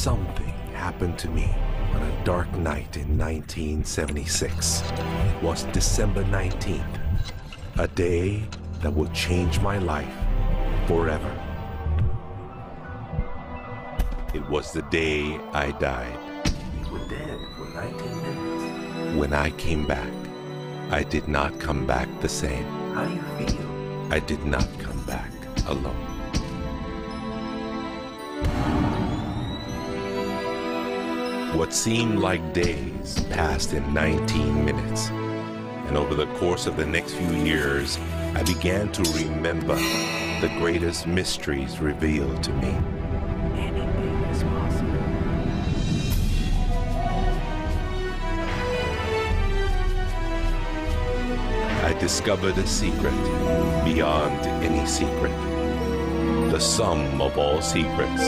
Something happened to me on a dark night in 1976. It was December 19th, a day that will change my life forever. It was the day I died. We were dead for 19 minutes. When I came back, I did not come back the same. How do you feel? I did not come back alone. What seemed like days passed in 19 minutes. And over the course of the next few years, I began to remember the greatest mysteries revealed to me. Anything is possible. I discovered a secret beyond any secret. The sum of all secrets.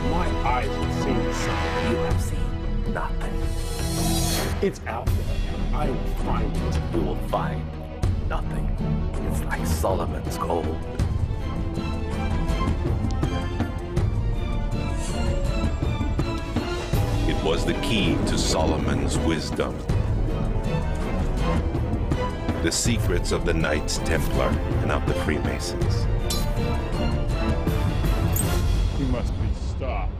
My eyes have seen something. You have seen nothing. It's out there, and I will find it. You will find nothing. It's like Solomon's gold. It was the key to Solomon's wisdom. The secrets of the Knights Templar and of the Freemasons. He must be stopped.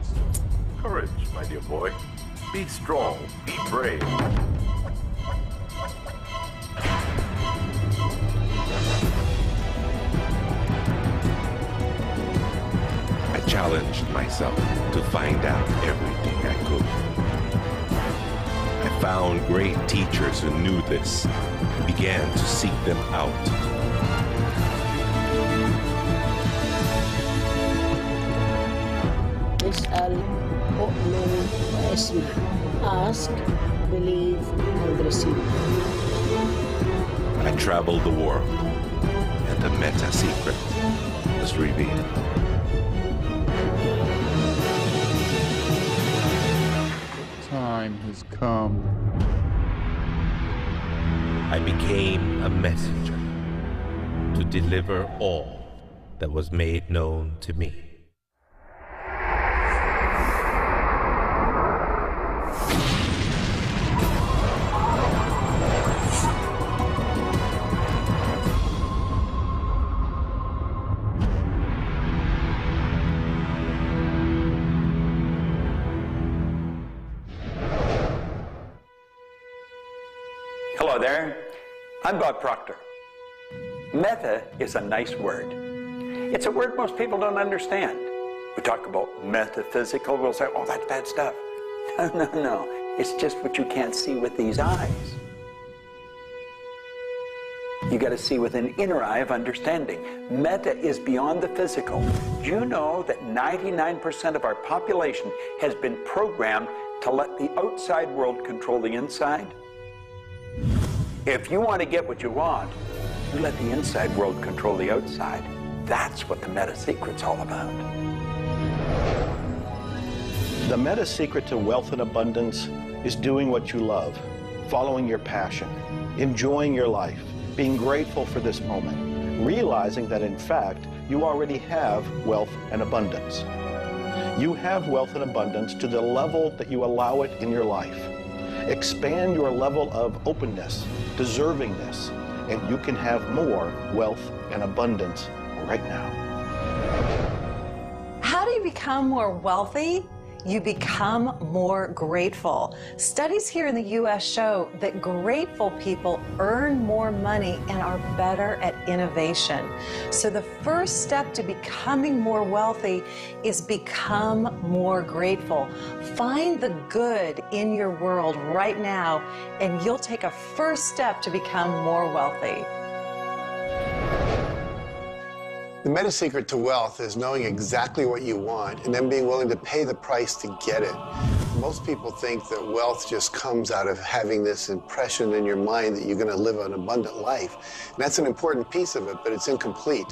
Courage, my dear boy. Be strong, be brave. I challenged myself to find out everything I could. I found great teachers who knew this and began to seek them out. اسأل أؤمن واسمع. Ask, believe, and receive. I traveled the world, and the meta secret was revealed. Time has come. I became a messenger to deliver all that was made known to me. Hello there, I'm Bob Proctor. Meta is a nice word. It's a word most people don't understand. We talk about metaphysical, we'll say, oh, that's bad stuff. No, it's just what you can't see with these eyes. You got to see with an inner eye of understanding. Meta is beyond the physical. Do you know that 99% of our population has been programmed to let the outside world control the inside? If you want to get what you want, you let the inside world control the outside. That's what the meta secret's all about. The meta secret to wealth and abundance is doing what you love, following your passion, enjoying your life, being grateful for this moment, realizing that in fact, you already have wealth and abundance. You have wealth and abundance to the level that you allow it in your life. Expand your level of openness, deservingness, and you can have more wealth and abundance right now. How do you become more wealthy? You become more grateful. Studies here in the U.S. show that grateful people earn more money and are better at innovation. So the first step to becoming more wealthy is become more grateful. Find the good in your world right now, and you'll take a first step to become more wealthy. The meta secret to wealth is knowing exactly what you want and then being willing to pay the price to get it. Most people think that wealth just comes out of having this impression in your mind that you're going to live an abundant life. And that's an important piece of it, but it's incomplete.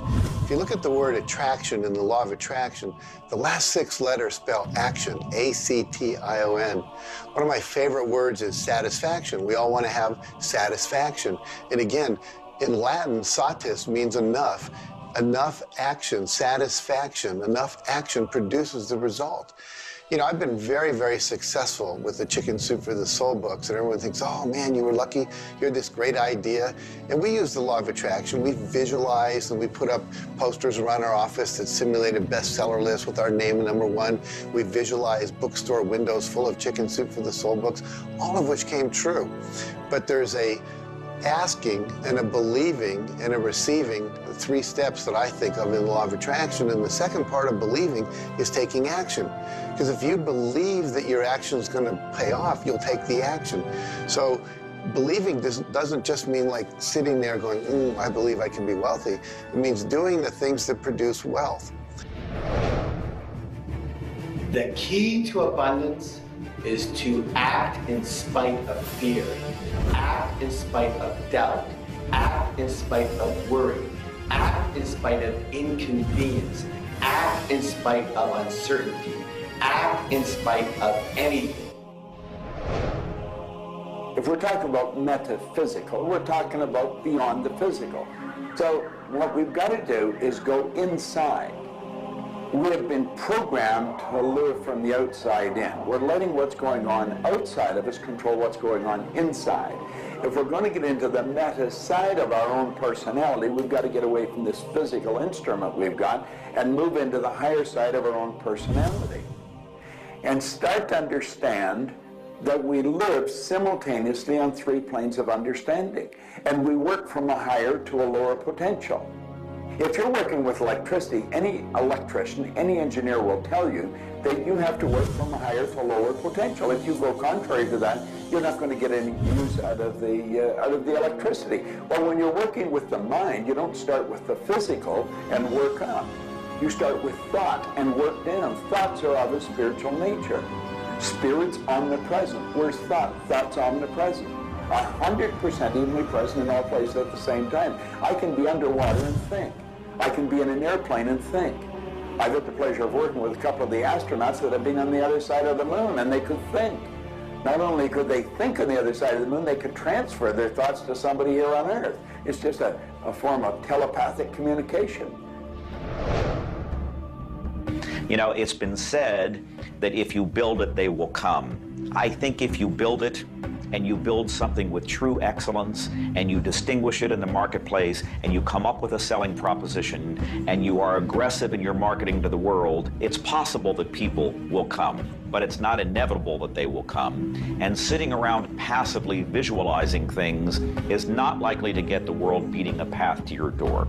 If you look at the word attraction in the law of attraction, the last 6 letters spell action, A-C-T-I-O-N. One of my favorite words is satisfaction. We all want to have satisfaction. And again, in Latin, satis means enough. enough action, satisfaction, enough action produces the result. You know, I've been very, very successful with the Chicken Soup for the Soul books, and everyone thinks, oh man, you were lucky, you had this great idea. And we use the law of attraction. We visualize and we put up posters around our office that simulated bestseller lists with our name #1. We visualize bookstore windows full of Chicken Soup for the Soul books, all of which came true. But there's a asking and a believing and a receiving, the 3 steps that I think of in the law of attraction. And the second part of believing is taking action. Because if you believe that your action is going to pay off, you'll take the action. So believing doesn't just mean like sitting there going, I believe I can be wealthy. It means doing the things that produce wealth. The key to abundance is to act in spite of fear, act in spite of doubt, act in spite of worry, act in spite of inconvenience, act in spite of uncertainty, act in spite of anything. If we're talking about metaphysical, we're talking about beyond the physical. So what we've got to do is go inside. We have been programmed to live from the outside in. We're letting what's going on outside of us control what's going on inside. If we're going to get into the meta side of our own personality, we've got to get away from this physical instrument we've got and move into the higher side of our own personality. And start to understand that we live simultaneously on 3 planes of understanding. And we work from a higher to a lower potential. If you're working with electricity, any electrician, any engineer will tell you that you have to work from a higher to a lower potential. If you go contrary to that, you're not going to get any use out of the electricity. Well, when you're working with the mind, you don't start with the physical and work up. You start with thought and work down. Thoughts are of a spiritual nature. Spirit's omnipresent. Where's thought? Thought's omnipresent. 100% evenly present in all places at the same time. I can be underwater and think. I can be in an airplane and think. I've had the pleasure of working with a couple of the astronauts that have been on the other side of the moon, and they could think. Not only could they think on the other side of the moon, they could transfer their thoughts to somebody here on Earth. It's just a form of telepathic communication. You know, it's been said that if you build it, they will come. I think if you build it, and you build something with true excellence, and you distinguish it in the marketplace, and you come up with a selling proposition, and you are aggressive in your marketing to the world, it's possible that people will come, but it's not inevitable that they will come. And sitting around passively visualizing things is not likely to get the world beating a path to your door.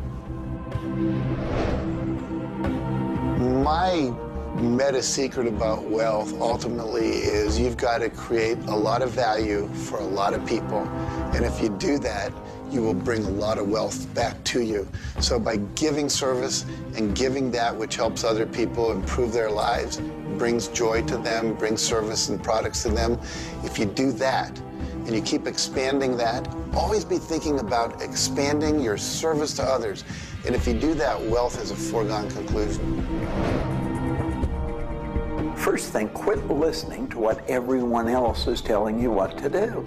My meta secret about wealth ultimately is you've got to create a lot of value for a lot of people. And if you do that, you will bring a lot of wealth back to you. So by giving service and giving that which helps other people improve their lives, brings joy to them, brings service and products to them, if you do that and you keep expanding that, always be thinking about expanding your service to others. And if you do that, wealth is a foregone conclusion. First thing, quit listening to what everyone else is telling you what to do.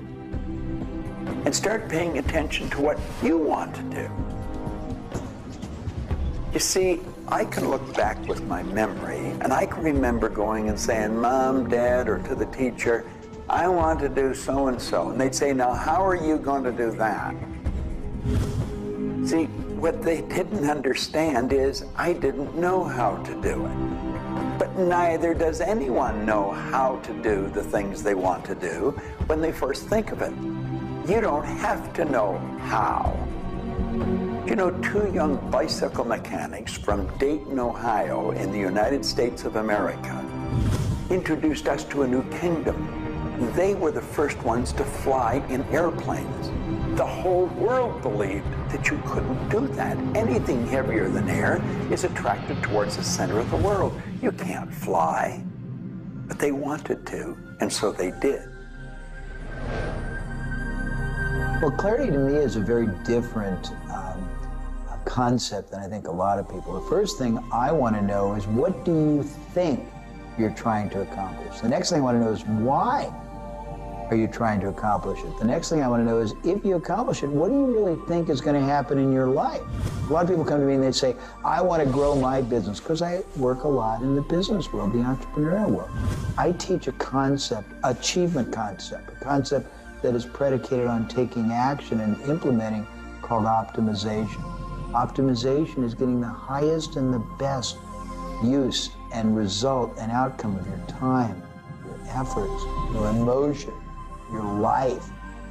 And start paying attention to what you want to do. You see, I can look back with my memory, and I can remember going and saying, Mom, Dad, or to the teacher, I want to do so-and-so. And they'd say, now, how are you going to do that? See, what they didn't understand is I didn't know how to do it. But neither does anyone know how to do the things they want to do when they first think of it. You don't have to know how. You know, 2 young bicycle mechanics from Dayton, Ohio, in the United States of America, introduced us to a new kingdom. They were the first ones to fly in airplanes. The whole world believed that you couldn't do that. Anything heavier than air is attracted towards the center of the world. You can't fly. But they wanted to, and so they did. Well, clarity to me is a very different concept than I think a lot of people. The first thing I want to know is, what do you think you're trying to accomplish? The next thing I want to know is, why are you trying to accomplish it? The next thing I want to know is, if you accomplish it, what do you really think is going to happen in your life? A lot of people come to me and they say, I want to grow my business, because I work a lot in the business world, the entrepreneurial world. I teach a concept, achievement concept, a concept that is predicated on taking action and implementing, called optimization. Optimization is getting the highest and the best use and result and outcome of your time, your efforts, your emotion, your life,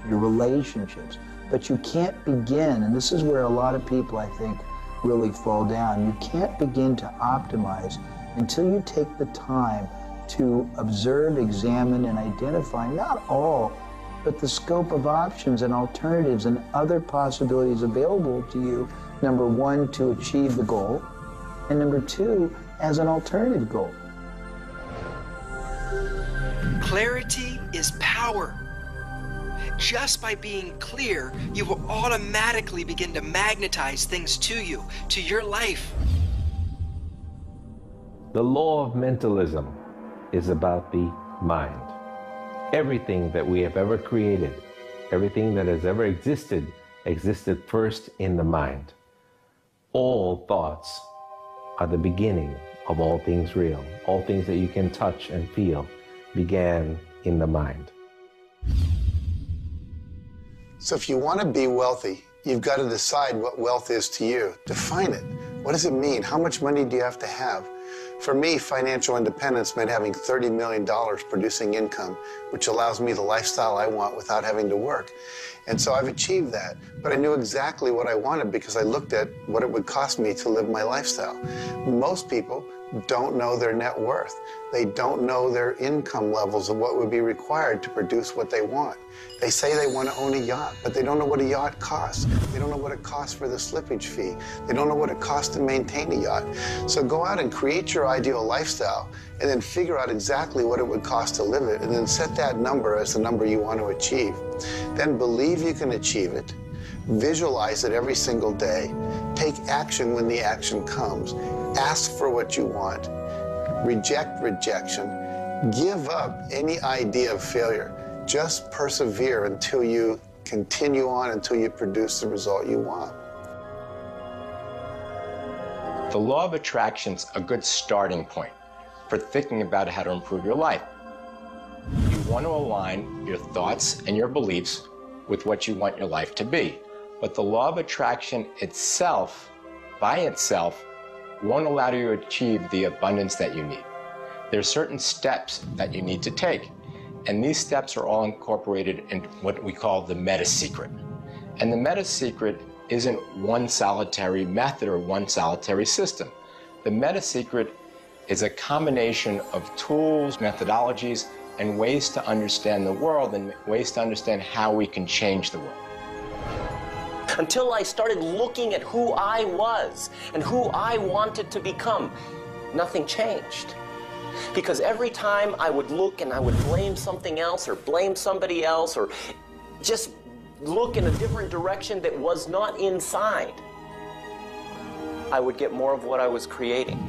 your relationships. But you can't begin, and this is where a lot of people, I think, really fall down. You can't begin to optimize until you take the time to observe, examine, and identify not all, but the scope of options and alternatives and other possibilities available to you, number one, to achieve the goal, and number two, as an alternative goal. Clarity is power. Just by being clear, you will automatically begin to magnetize things to you, to your life. The law of mentalism is about the mind. Everything that we have ever created, everything that has ever existed first in the mind. All thoughts are the beginning of all things real. All things that you can touch and feel began in the mind. So if you want to be wealthy, you've got to decide what wealth is to you. Define it. What does it mean? How much money do you have to have? For me, financial independence meant having $30 million producing income, which allows me the lifestyle I want without having to work. And so I've achieved that. But I knew exactly what I wanted because I looked at what it would cost me to live my lifestyle. Most people don't know their net worth. They don't know their income levels of what would be required to produce what they want. They say they want to own a yacht, but they don't know what a yacht costs. They don't know what it costs for the slippage fee. They don't know what it costs to maintain a yacht. So go out and create your ideal lifestyle and then figure out exactly what it would cost to live it, and then set that number as the number you want to achieve. Then believe you can achieve it. Visualize it every single day. Take action when the action comes. Ask for what you want. Reject rejection. Give up any idea of failure. Just persevere until you continue on, until you produce the result you want. The law of attraction's a good starting point for thinking about how to improve your life. You want to align your thoughts and your beliefs with what you want your life to be. But the law of attraction itself, by itself, won't allow you to achieve the abundance that you need. There are certain steps that you need to take, and these steps are all incorporated in what we call the meta secret. And the meta secret isn't one solitary method or one solitary system. The meta secret is a combination of tools, methodologies, and ways to understand the world and ways to understand how we can change the world. Until I started looking at who I was and who I wanted to become, nothing changed. Because every time I would look and I would blame something else or blame somebody else or just look in a different direction that was not inside, I would get more of what I was creating.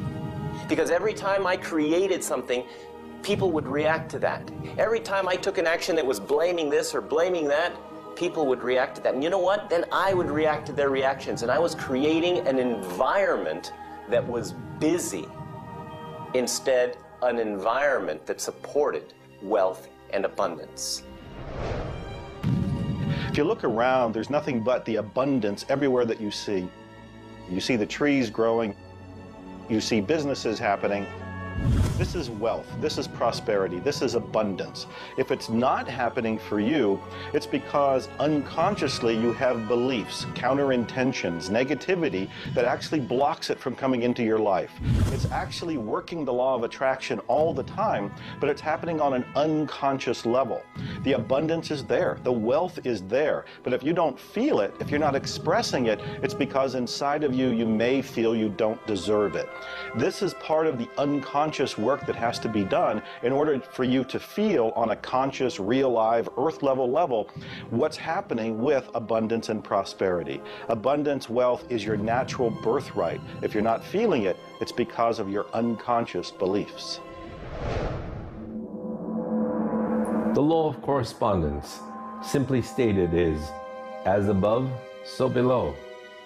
Because every time I created something, people would react to that. Every time I took an action that was blaming this or blaming that, people would react to that. And you know what? Then I would react to their reactions. And I was creating an environment that was busy. Instead, an environment that supported wealth and abundance. If you look around, there's nothing but the abundance everywhere that you see. You see the trees growing. You see businesses happening. This is wealth, this is prosperity, this is abundance. If it's not happening for you, it's because unconsciously you have beliefs, counter-intentions, negativity that actually blocks it from coming into your life. It's actually working the law of attraction all the time, but it's happening on an unconscious level. The abundance is there, the wealth is there, but if you don't feel it, if you're not expressing it, it's because inside of you, you may feel you don't deserve it. This is part of the unconscious work that has to be done in order for you to feel on a conscious, real, live, earth level what's happening with abundance and prosperity. Abundance, wealth is your natural birthright. If you're not feeling it, it's because of your unconscious beliefs. The law of correspondence, simply stated, is as above, so below,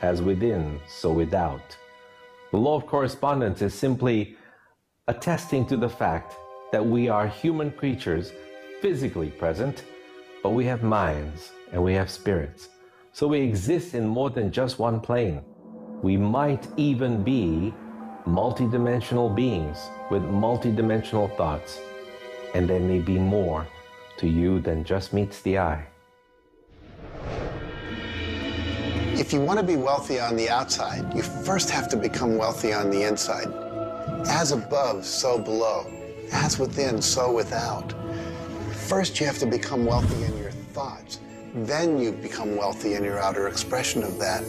as within, so without. The law of correspondence is simply attesting to the fact that we are human creatures physically present, but we have minds and we have spirits. So we exist in more than just one plane. We might even be multidimensional beings with multidimensional thoughts, and there may be more to you than just meets the eye. If you want to be wealthy on the outside, you first have to become wealthy on the inside. As above, so below. As within, so without. First, you have to become wealthy in your thoughts. Then you become wealthy in your outer expression of that.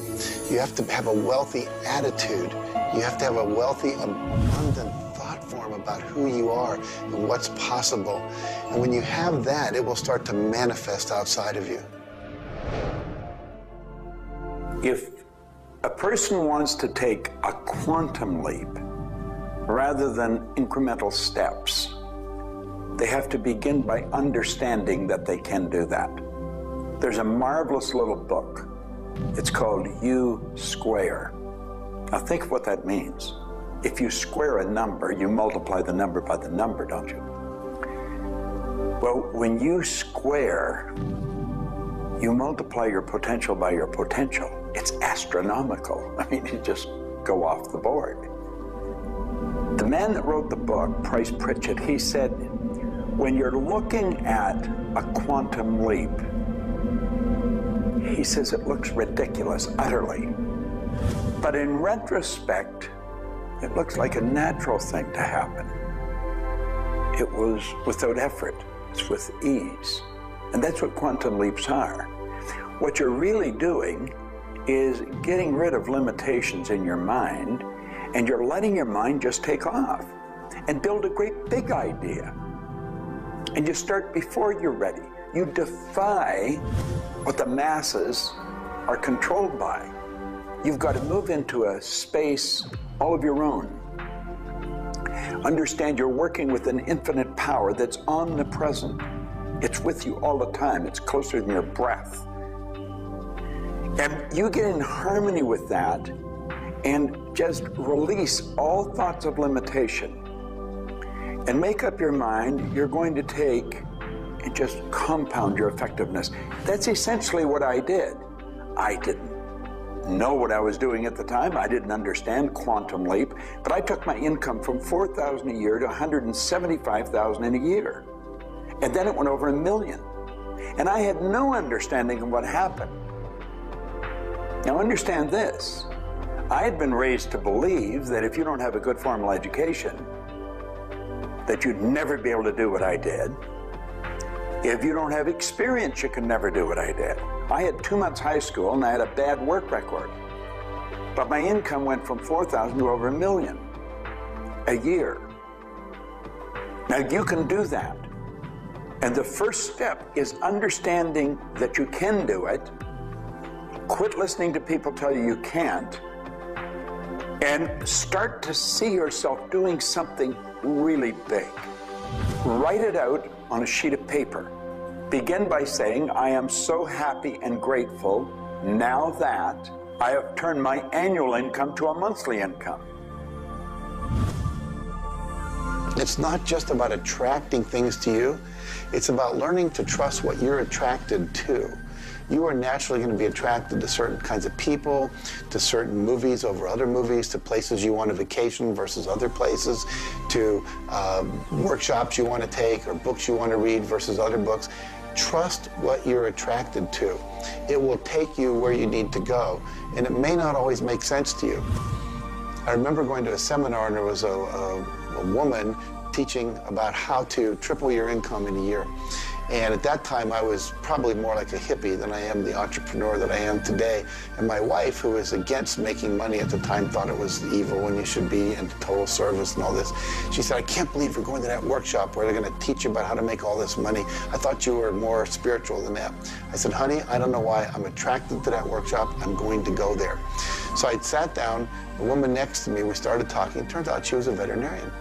You have to have a wealthy attitude. You have to have a wealthy, abundant thought form about who you are and what's possible. And when you have that, it will start to manifest outside of you. If a person wants to take a quantum leap rather than incremental steps, they have to begin by understanding that they can do that. There's a marvelous little book. It's called U Square. Now think of what that means. If you square a number, you multiply the number by the number, don't you? Well, when you square, you multiply your potential by your potential. It's astronomical. I mean, you just go off the board. The man that wrote the book, Price Pritchett, he said, when you're looking at a quantum leap, he says it looks ridiculous, utterly. But in retrospect, it looks like a natural thing to happen. It was without effort. It's with ease. And that's what quantum leaps are. What you're really doing is getting rid of limitations in your mind, and you're letting your mind just take off and build a great big idea. And you start before you're ready. You defy what the masses are controlled by. You've got to move into a space all of your own. Understand you're working with an infinite power that's omnipresent. It's with you all the time. It's closer than your breath. And you get in harmony with that and just release all thoughts of limitation and make up your mind you're going to take and just compound your effectiveness. That's essentially what I did. I didn't know what I was doing at the time. I didn't understand quantum leap, but I took my income from $4,000 a year to $175,000 in a year. And then it went over $1 million. And I had no understanding of what happened. Now understand this. I had been raised to believe that if you don't have a good formal education, that you'd never be able to do what I did. If you don't have experience, you can never do what I did. I had 2 months high school and I had a bad work record. But my income went from $4,000 to over $1 million a year. Now you can do that. And the first step is understanding that you can do it. Quit listening to people tell you you can't. And start to see yourself doing something really big. Write it out on a sheet of paper. Begin by saying, I am so happy and grateful now that I have turned my annual income to a monthly income. It's not just about attracting things to you. It's about learning to trust what you're attracted to. You are naturally going to be attracted to certain kinds of people, to certain movies over other movies, to places you want to vacation versus other places, to workshops you want to take or books you want to read versus other books. Trust what you're attracted to. It will take you where you need to go, and it may not always make sense to you. I remember going to a seminar, and there was a woman teaching about how to triple your income in a year. And at that time, I was probably more like a hippie than I am the entrepreneur that I am today. And my wife, who was against making money at the time, thought it was evil when you should be in total service and all this. She said, I can't believe you're going to that workshop where they're going to teach you about how to make all this money. I thought you were more spiritual than that. I said, honey, I don't know why. I'm attracted to that workshop. I'm going to go there. So I sat down. The woman next to me, we started talking. It turns out she was a veterinarian.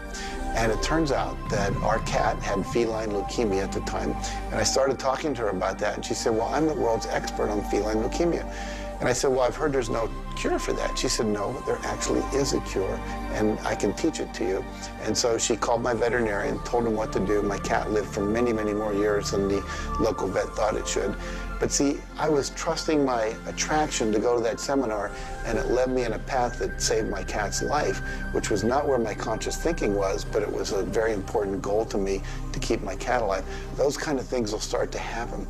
And it turns out that our cat had feline leukemia at the time. And I started talking to her about that, and she said, well, I'm the world's expert on feline leukemia. And I said, well, I've heard there's no cure for that. She said, no, there actually is a cure, and I can teach it to you. And so she called my veterinarian, told him what to do. My cat lived for many, many more years than the local vet thought it should. But see, I was trusting my attraction to go to that seminar, and it led me in a path that saved my cat's life, which was not where my conscious thinking was, but it was a very important goal to me to keep my cat alive. Those kind of things will start to happen.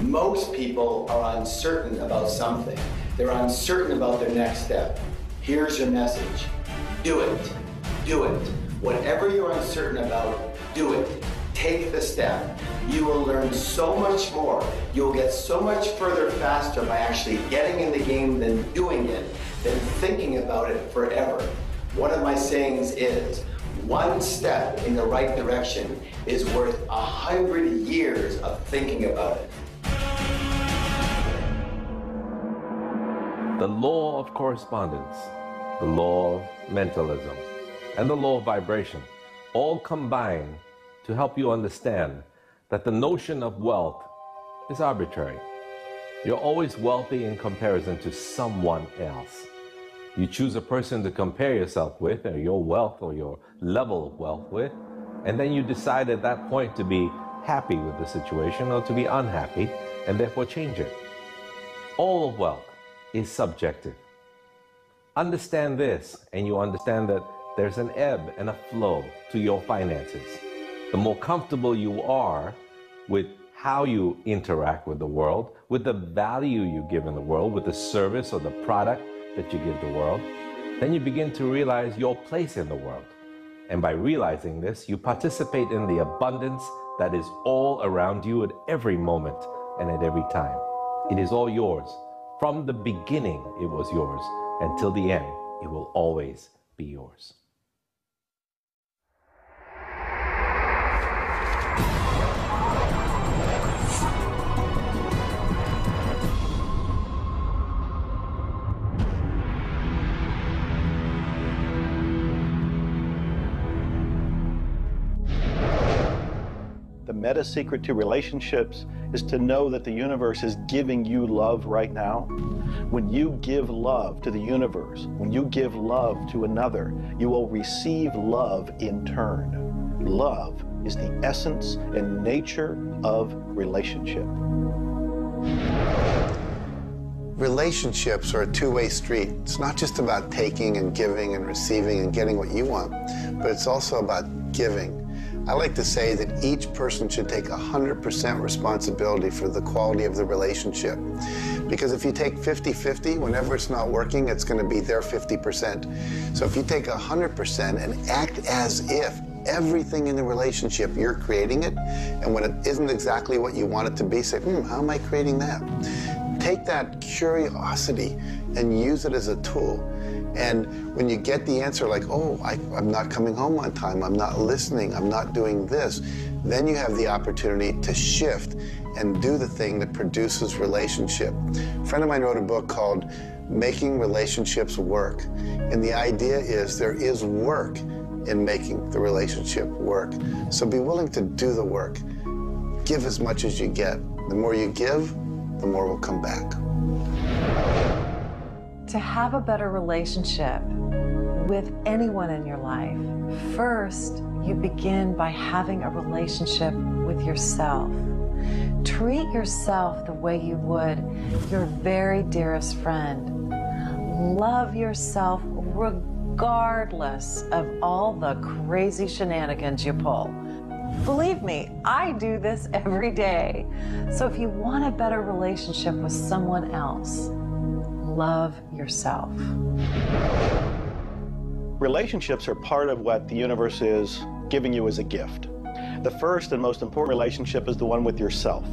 Most people are uncertain about something. They're uncertain about their next step. Here's your message. Do it. Do it. Whatever you're uncertain about, do it. Take the step. You will learn so much more. You'll get so much further faster by actually getting in the game than doing it, than thinking about it forever. One of my sayings is, one step in the right direction is worth 100 years of thinking about it. The law of correspondence, the law of mentalism, and the law of vibration all combine to help you understand that the notion of wealth is arbitrary. You're always wealthy in comparison to someone else. You choose a person to compare yourself with, or your wealth or your level of wealth with, and then you decide at that point to be happy with the situation or to be unhappy, and therefore change it. All of wealth is subjective. Understand this, and you understand that there's an ebb and a flow to your finances. The more comfortable you are with how you interact with the world, with the value you give in the world, with the service or the product that you give the world, then you begin to realize your place in the world. And by realizing this, you participate in the abundance that is all around you at every moment and at every time. It is all yours. From the beginning, it was yours. Until the end, it will always be yours. The meta secret to relationships is to know that the universe is giving you love right now. When you give love to the universe, when you give love to another, you will receive love in turn. Love is the essence and nature of relationship. Relationships are a two-way street. It's not just about taking and giving and receiving and getting what you want, but it's also about giving. I like to say that each person should take 100% responsibility for the quality of the relationship. Because if you take 50-50, whenever it's not working, it's going to be their 50%. So if you take 100% and act as if everything in the relationship, you're creating it, and when it isn't exactly what you want it to be, say, how am I creating that? Take that curiosity and use it as a tool. And when you get the answer like, oh, I'm not coming home on time, I'm not listening, I'm not doing this, then you have the opportunity to shift and do the thing that produces relationship. A friend of mine wrote a book called Making Relationships Work. And the idea is there is work in making the relationship work. So be willing to do the work. Give as much as you get. The more you give, the more will come back. To have a better relationship with anyone in your life, first, you begin by having a relationship with yourself. Treat yourself the way you would your very dearest friend. Love yourself regardless of all the crazy shenanigans you pull. Believe me, I do this every day. So if you want a better relationship with someone else, love yourself. Relationships are part of what the universe is giving you as a gift. The first and most important relationship is the one with yourself.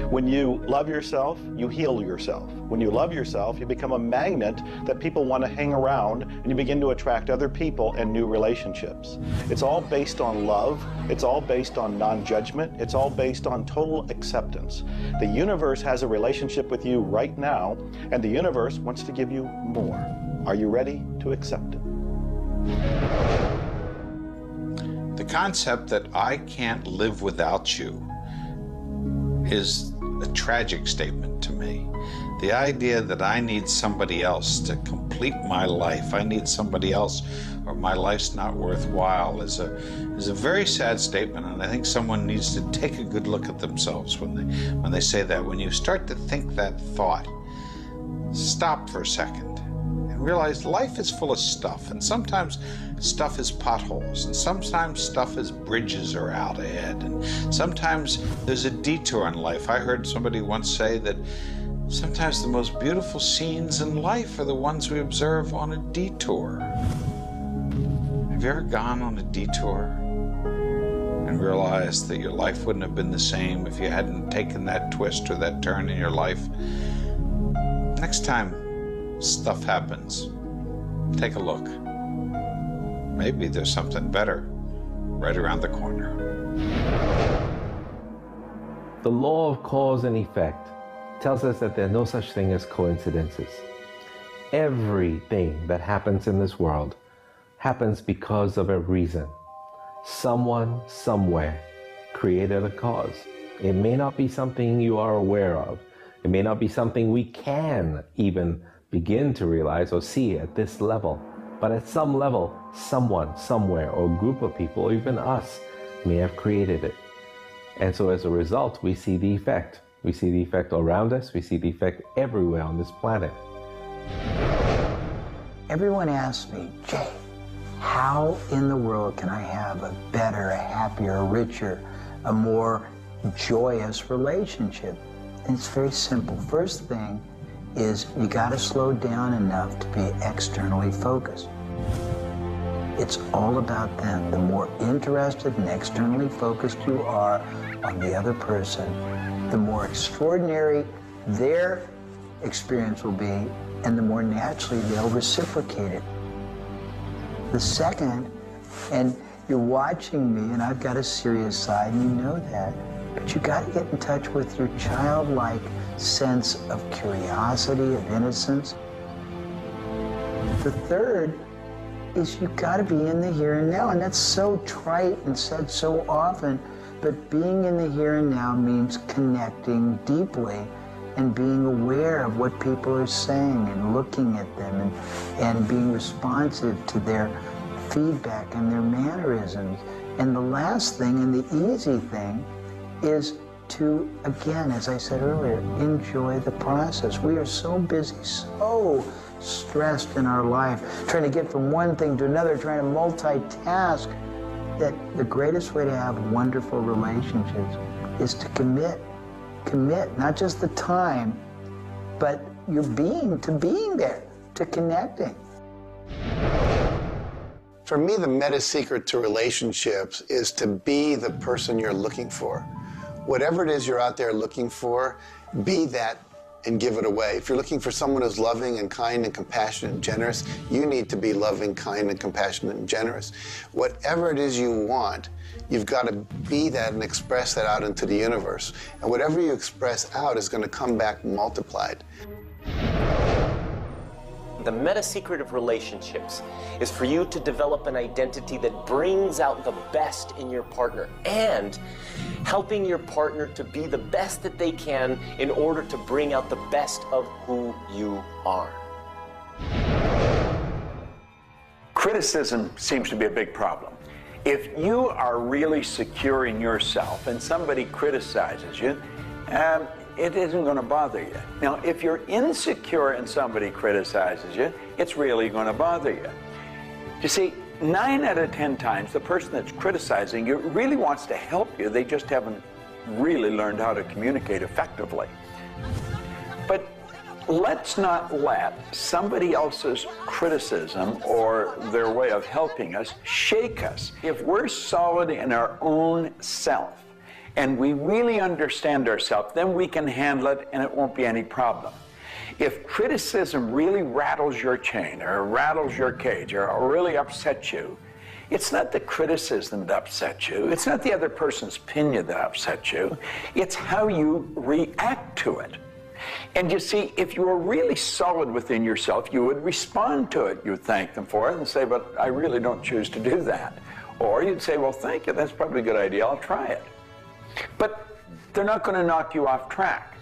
When you love yourself, you heal yourself. When you love yourself, you become a magnet that people want to hang around, and you begin to attract other people and new relationships. It's all based on love. It's all based on non-judgment. It's all based on total acceptance. The universe has a relationship with you right now, and the universe wants to give you more. Are you ready to accept it? The concept that I can't live without you is a tragic statement to me. The idea that I need somebody else to complete my life, I need somebody else or my life's not worthwhile is a very sad statement, and I think someone needs to take a good look at themselves when they say that. When you start to think that thought, stop for a second and realize life is full of stuff, and sometimes stuff is potholes, and sometimes stuff is bridges are out ahead, and sometimes there's a detour in life. I heard somebody once say that sometimes the most beautiful scenes in life are the ones we observe on a detour. Have you ever gone on a detour and realized that your life wouldn't have been the same if you hadn't taken that twist or that turn in your life? Next time stuff happens, take a look. Maybe there's something better right around the corner. The law of cause and effect tells us that there's no such thing as coincidences. Everything that happens in this world happens because of a reason. Someone, somewhere, created a cause. It may not be something you are aware of. It may not be something we can even begin to realize or see at this level. But at some level, someone, somewhere, or a group of people, or even us, may have created it. And so as a result, we see the effect. We see the effect around us. We see the effect everywhere on this planet. Everyone asks me, Jay, how in the world can I have a better, a happier, a richer, a more joyous relationship? And it's very simple. First thing is you got to slow down enough to be externally focused. It's all about them. The more interested and externally focused you are on the other person, the more extraordinary their experience will be, and the more naturally they'll reciprocate it. The second, and you're watching me, and I've got a serious side, and you know that, but you got to get in touch with your childlike sense of curiosity, of innocence. The third is you got to be in the here and now, and that's so trite and said so often, but being in the here and now means connecting deeply and being aware of what people are saying and looking at them and being responsive to their feedback and their mannerisms. And the last thing and the easy thing is to, again, as I said earlier, enjoy the process. We are so busy, so stressed in our life, trying to get from one thing to another, trying to multitask, that the greatest way to have wonderful relationships is to commit. Commit, not just the time, but your being to being there, to connecting. For me, the meta secret to relationships is to be the person you're looking for. Whatever it is you're out there looking for, be that and give it away. If you're looking for someone who's loving and kind and compassionate and generous, you need to be loving, kind, and compassionate and generous. Whatever it is you want, you've got to be that and express that out into the universe. And whatever you express out is going to come back multiplied. The meta secret of relationships is for you to develop an identity that brings out the best in your partner and helping your partner to be the best that they can in order to bring out the best of who you are. Criticism seems to be a big problem. If you are really secure in yourself and somebody criticizes you, it isn't going to bother you. Now, if you're insecure and somebody criticizes you, it's really going to bother you. You see, 9 out of 10 times, the person that's criticizing you really wants to help you. They just haven't really learned how to communicate effectively. But let's not let somebody else's criticism or their way of helping us shake us. If we're solid in our own self, and we really understand ourselves, then we can handle it and it won't be any problem. If criticism really rattles your chain or rattles your cage or really upsets you, it's not the criticism that upsets you. It's not the other person's opinion that upsets you. It's how you react to it. And you see, if you were really solid within yourself, you would respond to it. You would thank them for it and say, but I really don't choose to do that. Or you'd say, well, thank you, that's probably a good idea, I'll try it. But they're not going to knock you off track.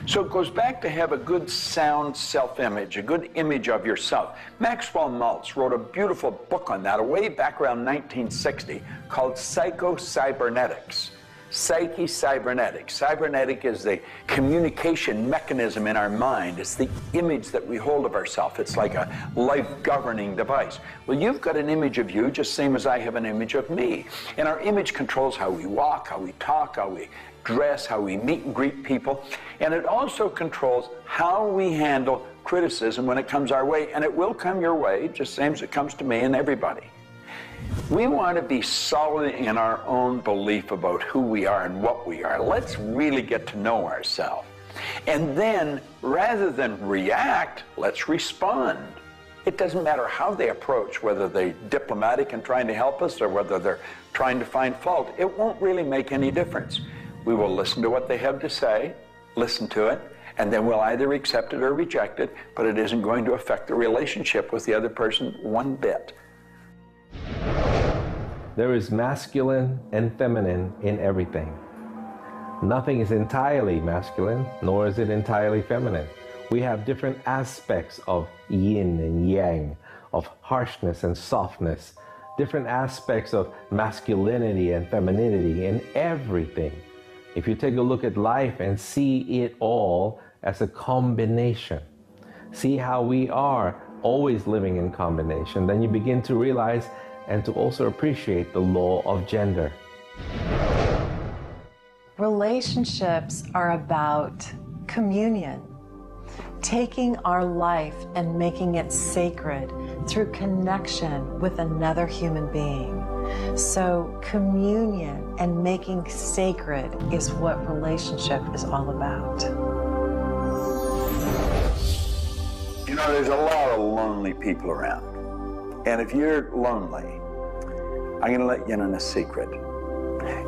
So it goes back to have a good, sound self-image, a good image of yourself. Maxwell Maltz wrote a beautiful book on that way back around 1960 called Psycho-Cybernetics. Psyche-cybernetics. Cybernetic is the communication mechanism in our mind. It's the image that we hold of ourselves. It's like a life-governing device. Well, you've got an image of you just same as I have an image of me. And our image controls how we walk, how we talk, how we dress, how we meet and greet people. And it also controls how we handle criticism when it comes our way. And it will come your way, just same as it comes to me and everybody. We want to be solid in our own belief about who we are and what we are. Let's really get to know ourselves. And then, rather than react, let's respond. It doesn't matter how they approach, whether they're diplomatic and trying to help us or whether they're trying to find fault. It won't really make any difference. We will listen to what they have to say, listen to it, and then we'll either accept it or reject it, but it isn't going to affect the relationship with the other person one bit. There is masculine and feminine in everything. Nothing is entirely masculine, nor is it entirely feminine. We have different aspects of yin and yang, of harshness and softness, different aspects of masculinity and femininity in everything. If you take a look at life and see it all as a combination, see how we are always living in combination, then you begin to realize and to also appreciate the law of gender. Relationships are about communion, taking our life and making it sacred through connection with another human being. So communion and making sacred is what relationship is all about. You know, there's a lot of lonely people around. And if you're lonely, I'm going to let you in on a secret.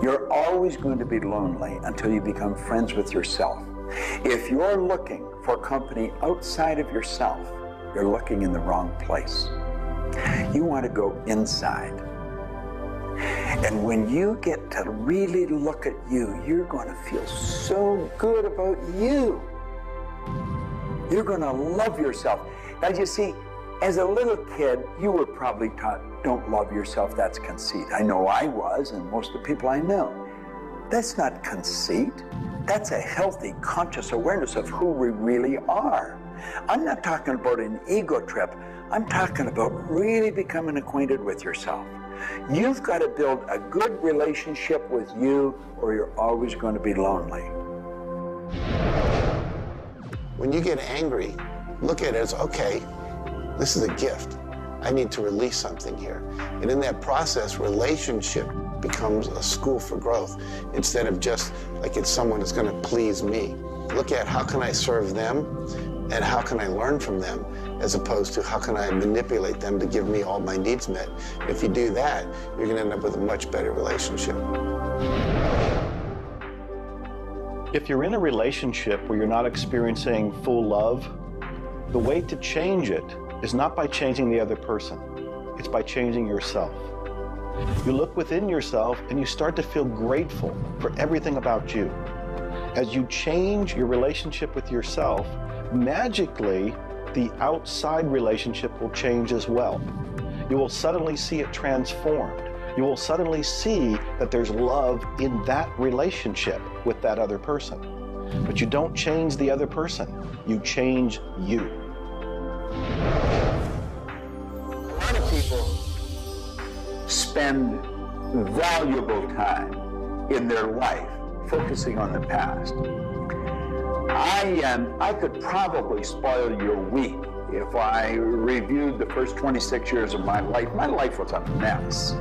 You're always going to be lonely until you become friends with yourself. If you're looking for company outside of yourself, you're looking in the wrong place. You want to go inside. And when you get to really look at you, you're going to feel so good about you. You're going to love yourself. Now, you see, as a little kid, you were probably taught, don't love yourself, that's conceit. I know I was, and most of the people I know. That's not conceit. That's a healthy, conscious awareness of who we really are. I'm not talking about an ego trip. I'm talking about really becoming acquainted with yourself. You've got to build a good relationship with you, or you're always going to be lonely. When you get angry, look at it as, okay, this is a gift. I need to release something here. And in that process, relationship becomes a school for growth instead of just like it's someone that's going to please me. Look at how can I serve them and how can I learn from them, as opposed to how can I manipulate them to give me all my needs met. If you do that, you're going to end up with a much better relationship. If you're in a relationship where you're not experiencing full love, the way to change it is not by changing the other person. It's by changing yourself. You look within yourself and you start to feel grateful for everything about you. As you change your relationship with yourself, magically, the outside relationship will change as well. You will suddenly see it transformed. You will suddenly see that there's love in that relationship with that other person. But you don't change the other person, you change you. A lot of people spend valuable time in their life focusing on the past. I could probably spoil your week if I reviewed the first 26 years of my life. My life was a mess.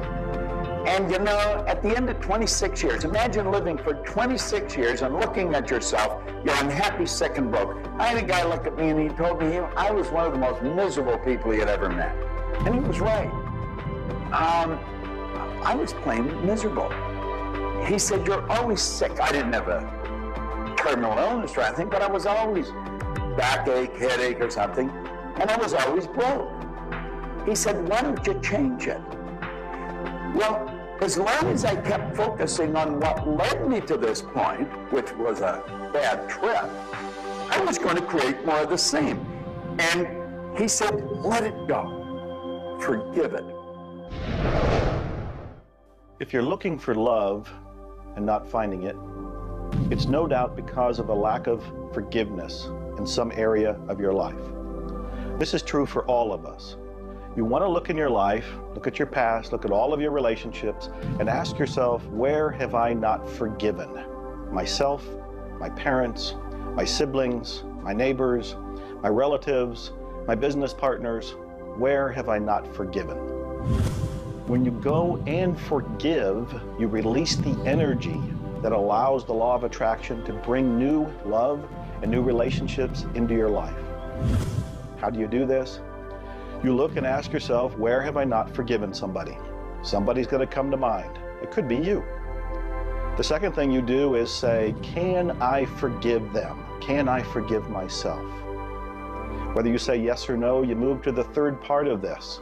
And you know, at the end of 26 years, imagine living for 26 years and looking at yourself, you're unhappy, sick, and broke. I had a guy look at me and he told me I was one of the most miserable people he had ever met. And he was right. I was plain miserable. He said, you're always sick. I didn't have a terminal illness or anything, but I was always backache, headache or something, and I was always broke. He said, why don't you change it? Well, as long as I kept focusing on what led me to this point, which was a bad trip, I was going to create more of the same. And he said, let it go. Forgive it. If you're looking for love and not finding it, it's no doubt because of a lack of forgiveness in some area of your life. This is true for all of us. You want to look in your life, look at your past, look at all of your relationships, and ask yourself, where have I not forgiven? Myself, my parents, my siblings, my neighbors, my relatives, my business partners, where have I not forgiven? When you go and forgive, you release the energy that allows the law of attraction to bring new love and new relationships into your life. How do you do this? You look and ask yourself, where have I not forgiven somebody? Somebody's going to come to mind. It could be you. The second thing you do is say, can I forgive them? Can I forgive myself? Whether you say yes or no, you move to the third part of this,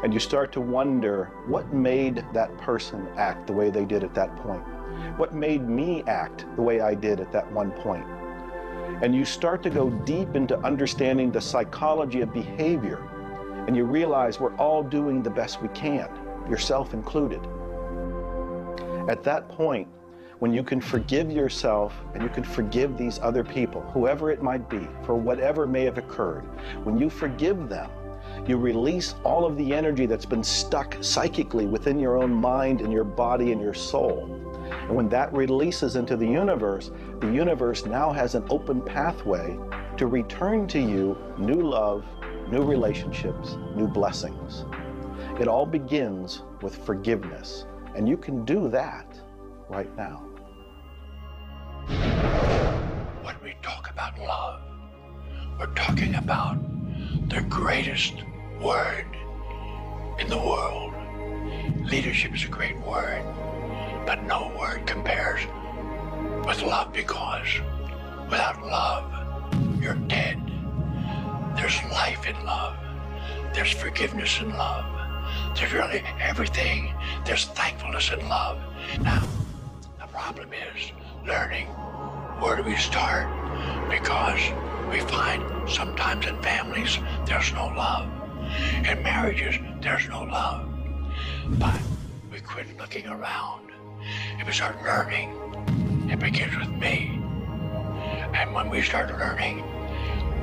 and you start to wonder, what made that person act the way they did at that point? What made me act the way I did at that one point? And you start to go deep into understanding the psychology of behavior, and you realize we're all doing the best we can, yourself included. At that point, when you can forgive yourself and you can forgive these other people, whoever it might be, for whatever may have occurred, when you forgive them, you release all of the energy that's been stuck psychically within your own mind and your body and your soul. And when that releases into the universe now has an open pathway to return to you new love, new relationships, new blessings. It all begins with forgiveness, and you can do that right now. When we talk about love, we're talking about the greatest word in the world. Leadership is a great word, but no word compares with love, because without love, you're dead. There's life in love. There's forgiveness in love. There's really everything. There's thankfulness in love. Now, the problem is learning where do we start, because we find sometimes in families there's no love. In marriages, there's no love. But we quit looking around. If we start learning, it begins with me. And when we start learning,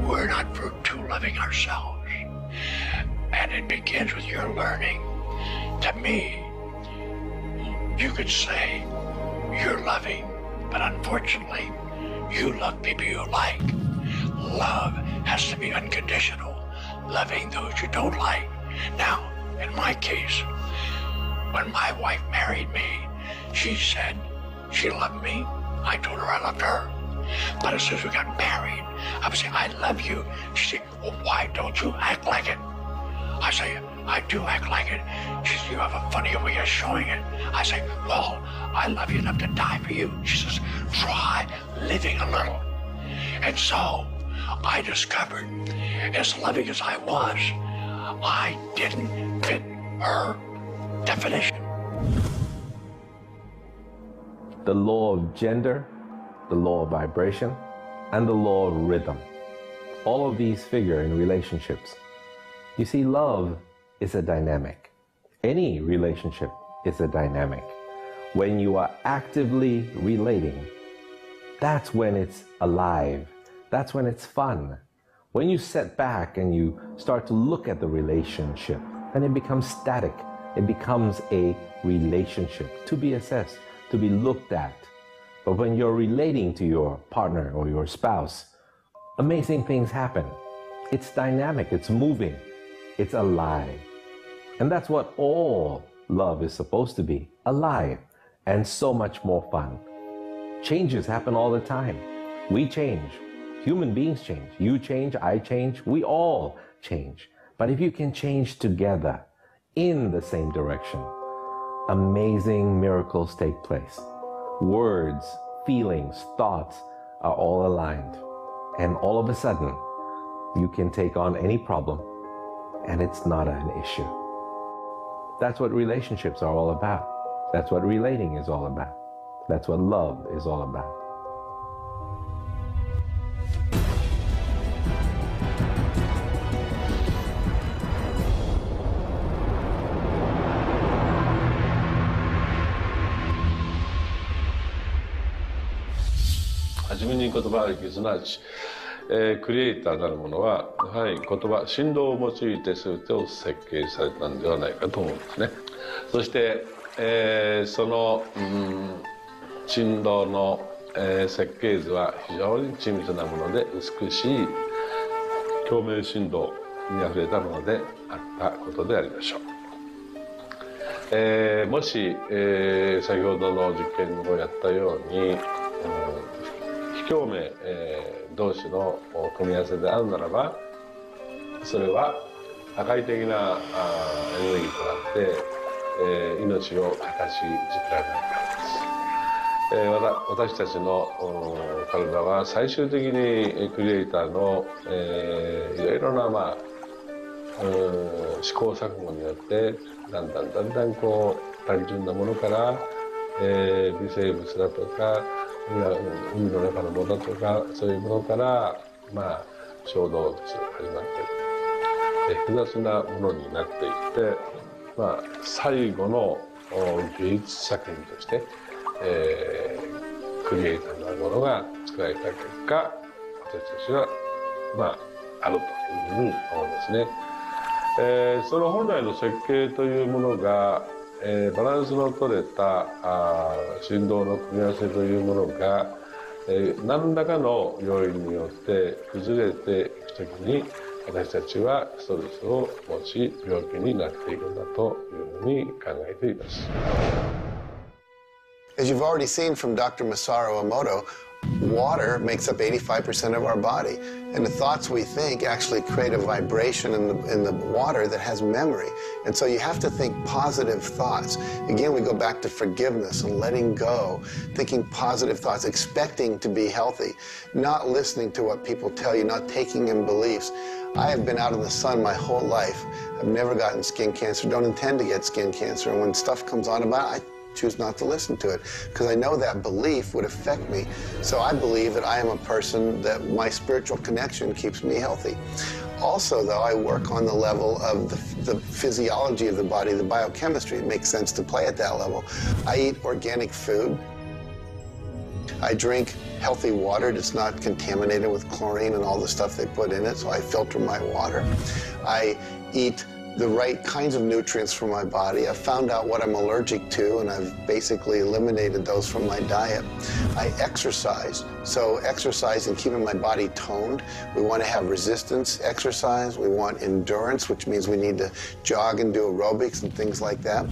we're not too loving ourselves. And it begins with your learning. To me, you could say you're loving, but unfortunately, you love people you like. Love has to be unconditional, loving those you don't like. Now, in my case, when my wife married me, she said she loved me. I told her I loved her. But as soon as we got married, I would say, I love you. She said, well, why don't you act like it? I say, I do act like it. She says, you have a funny way of showing it. I say, well, I love you enough to die for you. She says, try living a little. And so I discovered, as loving as I was, I didn't fit her definition. The law of gender, the law of vibration, and the law of rhythm. All of these figure in relationships. You see, love is a dynamic. Any relationship is a dynamic. When you are actively relating, that's when it's alive. That's when it's fun. When you sit back and you start to look at the relationship, then it becomes static. It becomes a relationship to be assessed, to be looked at. But when you're relating to your partner or your spouse, amazing things happen. It's dynamic, it's moving, it's alive. And that's what all love is supposed to be, alive, and so much more fun. Changes happen all the time. We change. Human beings change. You change, I change, we all change. But if you can change together in the same direction, amazing miracles take place. Words, feelings, thoughts are all aligned. And all of a sudden, you can take on any problem and it's not an issue. That's what relationships are all about. That's what relating is all about. That's what love is all about. 初めに言葉劇、すなわち、クリエイターなるものはやはり言葉、振動を用いて全てを設計されたんではないかと思うんですね。そして、その、振動の、設計図は非常に緻密なもので美しい共鳴振動にあふれたものであったことでありましょう。もし、先ほどの実験をやったように、非共鳴、同士の組み合わせであるならば、それは破壊的なエネルギーとなって、命を形作られないからです。私たちの体は最終的にクリエイターの、いろいろな、試行錯誤によってだんだんこう単純なものから、微生物だとか海の中のものとかそういうものから、小動物始まって複雑なものになっていって、最後の芸術作品として、クリエイターなるものが作られた結果、私たちはあるというふうに思うんですね。その本来の設計というものが、バランスの取れた振動の組み合わせというものが、何らかの要因によって崩れていくときに、私たちはストレスを持ち病気になっているんだというふうに考えています。As you've already seen from Dr. Masaru Emoto, water makes up 85% of our body, and the thoughts we think actually create a vibration in the water that has memory. And so you have to think positive thoughts. Again, we go back to forgiveness and letting go, thinking positive thoughts, expecting to be healthy, not listening to what people tell you, not taking in beliefs. I have been out in the sun my whole life. I've never gotten skin cancer, don't intend to get skin cancer, and when stuff comes on about it, I choose not to listen to it because I know that belief would affect me. So I believe that I am a person that my spiritual connection keeps me healthy. Also, though, I work on the level of the physiology of the body, the biochemistry. It makes sense to play at that level. I eat organic food. I drink healthy water that's not contaminated with chlorine and all the stuff they put in it, so I filter my water. I eat the right kinds of nutrients for my body. I've found out what I'm allergic to, and I've basically eliminated those from my diet. I exercise. So exercise and keeping my body toned. We want to have resistance exercise. We want endurance, which means we need to jog and do aerobics and things like that.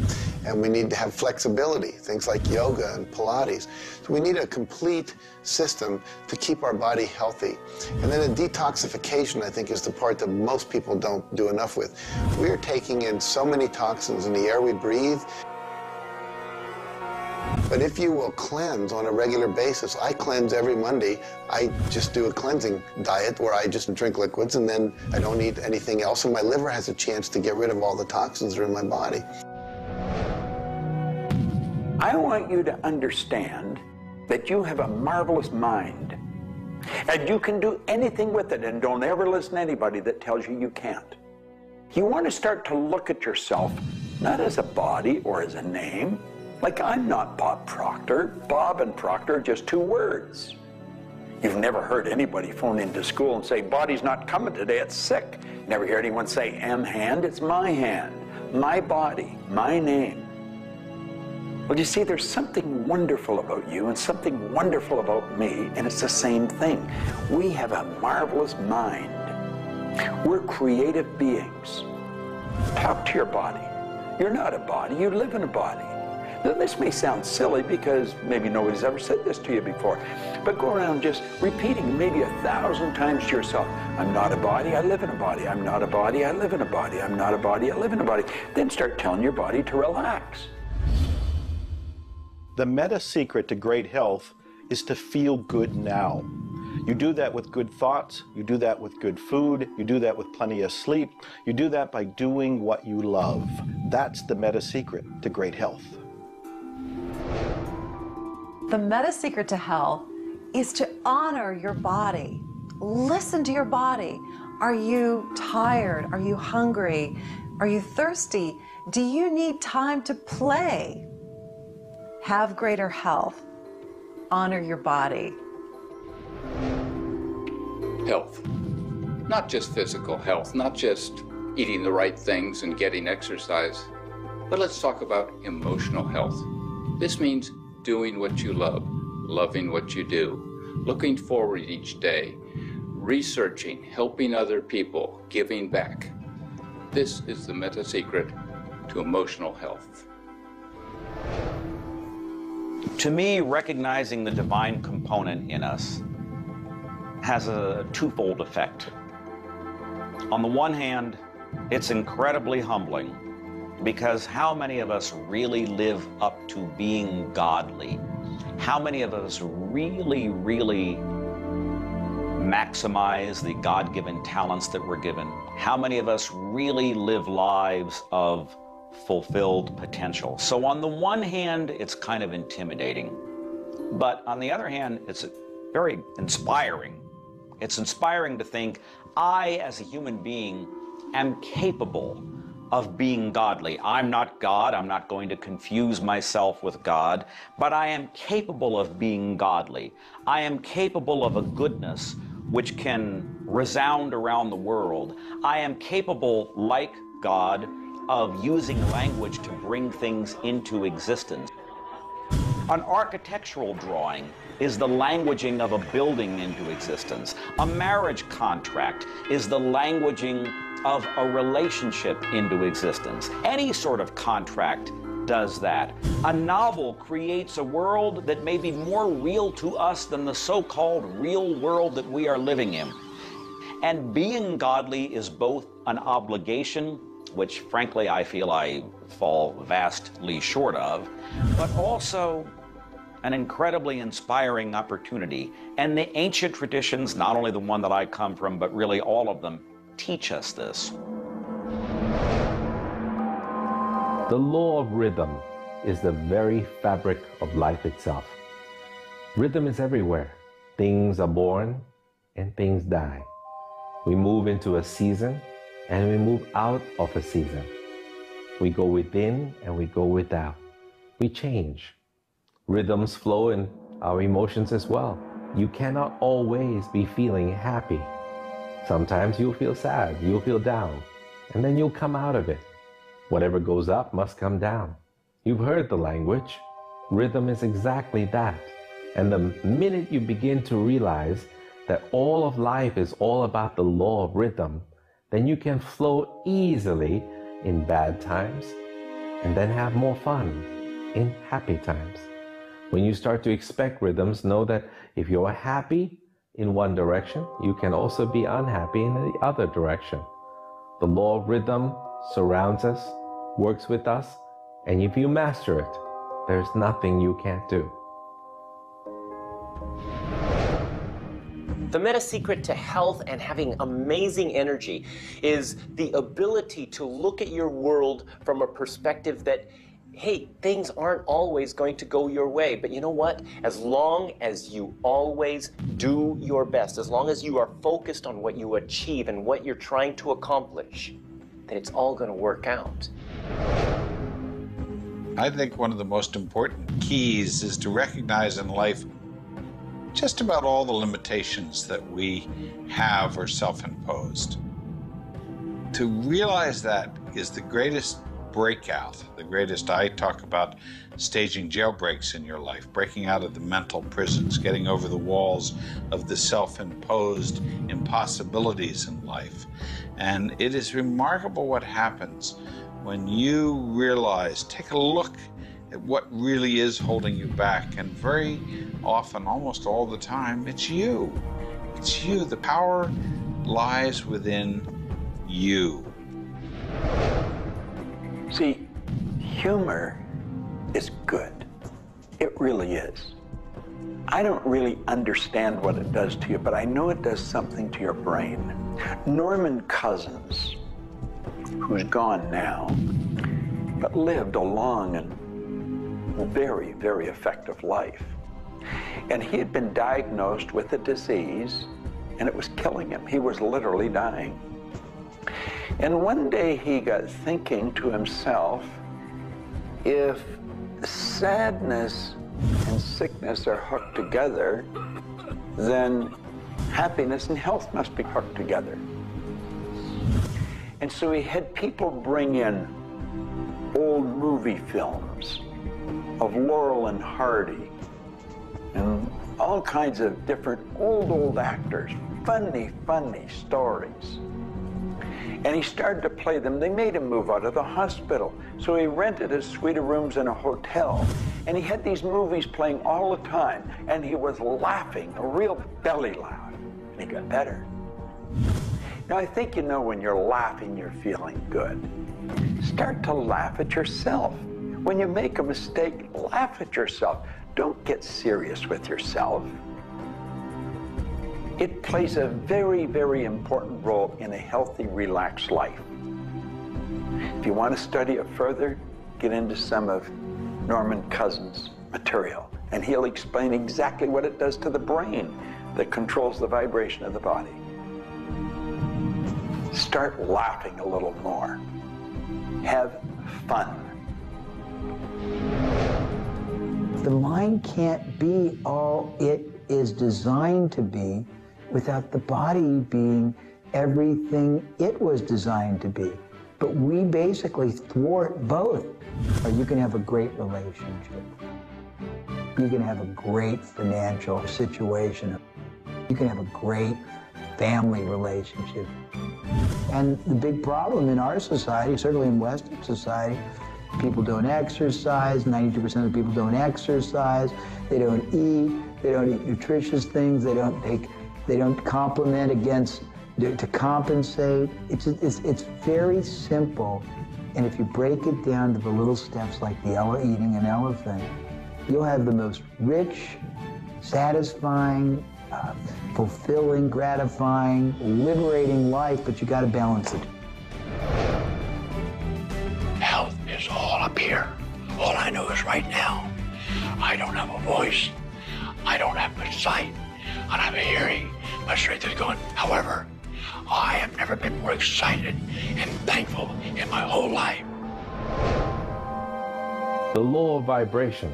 And we need to have flexibility, things like yoga and Pilates. So we need a complete system to keep our body healthy. And then the detoxification, I think, is the part that most people don't do enough with. We are taking in so many toxins in the air we breathe. But if you will cleanse on a regular basis, I cleanse every Monday. I just do a cleansing diet where I just drink liquids and then I don't eat anything else, and my liver has a chance to get rid of all the toxins that are in my body. I want you to understand that you have a marvelous mind, and you can do anything with it, and don't ever listen to anybody that tells you you can't. You want to start to look at yourself not as a body or as a name. Like, I'm not Bob Proctor. Bob and Proctor are just two words. You've never heard anybody phone into school and say, body's not coming today, it's sick. Never hear anyone say, hand, it's my hand, my body, my name. Well, you see, there's something wonderful about you and something wonderful about me, and it's the same thing. We have a marvelous mind. We're creative beings. Talk to your body. You're not a body, you live in a body. Now, this may sound silly because maybe nobody's ever said this to you before, but go around just repeating maybe 1,000 times to yourself, I'm not a body, I live in a body. I'm not a body, I live in a body. I'm not a body, I live in a body. Then start telling your body to relax. The meta secret to great health is to feel good now. You do that with good thoughts, you do that with good food, you do that with plenty of sleep, you do that by doing what you love. That's the meta secret to great health. The meta secret to health is to honor your body. Listen to your body. Are you tired? Are you hungry? Are you thirsty? Do you need time to play? Have greater health. Honor your body. Health. Not just physical health, not just eating the right things and getting exercise, but let's talk about emotional health. This means doing what you love, loving what you do, looking forward each day, researching, helping other people, giving back. This is the meta secret to emotional health. To me, recognizing the divine component in us has a twofold effect. On the one hand, it's incredibly humbling, because how many of us really live up to being godly? How many of us really maximize the God-given talents that we're given? How many of us really live lives of fulfilled potential? So on the one hand, it's kind of intimidating, but on the other hand, it's very inspiring. It's inspiring to think, I, as a human being, am capable of being godly. I'm not God. I'm not going to confuse myself with God, but I am capable of being godly. I am capable of a goodness which can resound around the world. I am capable, like God, of using language to bring things into existence. An architectural drawing is the languaging of a building into existence. A marriage contract is the languaging of a relationship into existence. Any sort of contract does that. A novel creates a world that may be more real to us than the so-called real world that we are living in. And being godly is both an obligation, which frankly I feel I fall vastly short of, but also an incredibly inspiring opportunity. And the ancient traditions, not only the one that I come from, but really all of them, teach us this. The law of rhythm is the very fabric of life itself. Rhythm is everywhere. Things are born and things die. We move into a season and we move out of a season. We go within and we go without. We change. Rhythms flow in our emotions as well. You cannot always be feeling happy. Sometimes you'll feel sad, you'll feel down, and then you'll come out of it. Whatever goes up must come down. You've heard the language. Rhythm is exactly that. And the minute you begin to realize that all of life is all about the law of rhythm, then you can flow easily in bad times and then have more fun in happy times. When you start to expect rhythms, know that if you're happy in one direction, you can also be unhappy in the other direction. The law of rhythm surrounds us, works with us, and if you master it, there's nothing you can't do. The meta secret to health and having amazing energy is the ability to look at your world from a perspective that, hey, things aren't always going to go your way, but you know what? As long as you always do your best, as long as you are focused on what you achieve and what you're trying to accomplish, then it's all going to work out. I think one of the most important keys is to recognize in life just about all the limitations that we have are self-imposed. To realize that is the greatest breakout, the greatest. I talk about staging jailbreaks in your life, breaking out of the mental prisons, getting over the walls of the self-imposed impossibilities in life. And it is remarkable what happens when you realize, take a look at what really is holding you back. And very often, almost all the time, it's you. It's you. The power lies within you. See, humor is good. It really is. I don't really understand what it does to you, but I know it does something to your brain. Norman Cousins, who's gone now, but lived a long and very, very effective life. And he had been diagnosed with a disease, and it was killing him. He was literally dying. And one day he got thinking to himself, if sadness and sickness are hooked together, then happiness and health must be hooked together. And so he had people bring in old movie films of Laurel and Hardy and all kinds of different old actors, funny stories. And he started to play them. They made him move out of the hospital. So he rented a suite of rooms in a hotel. And he had these movies playing all the time. And he was laughing, a real belly laugh. And he got better. Now, I think you know when you're laughing, you're feeling good. Start to laugh at yourself. When you make a mistake, laugh at yourself. Don't get serious with yourself. It plays a very, very important role in a healthy, relaxed life. If you want to study it further, get into some of Norman Cousins' material, and he'll explain exactly what it does to the brain that controls the vibration of the body. Start laughing a little more. Have fun. The mind can't be all it is designed to be without the body being everything it was designed to be. But we basically thwart both. Or you can have a great relationship. You can have a great financial situation. You can have a great family relationship. And the big problem in our society, certainly in Western society, people don't exercise, 92% of the people don't exercise, they don't eat nutritious things, they don't complement against, to compensate. It's very simple. And if you break it down to the little steps like eating an elephant, you'll have the most rich, satisfying, fulfilling, gratifying, liberating life, but you got to balance it. Health is all up here. All I know is right now, I don't have a voice, I don't have much sight, I don't have a hearing. My strength is gone. However, I have never been more excited and thankful in my whole life. The law of vibration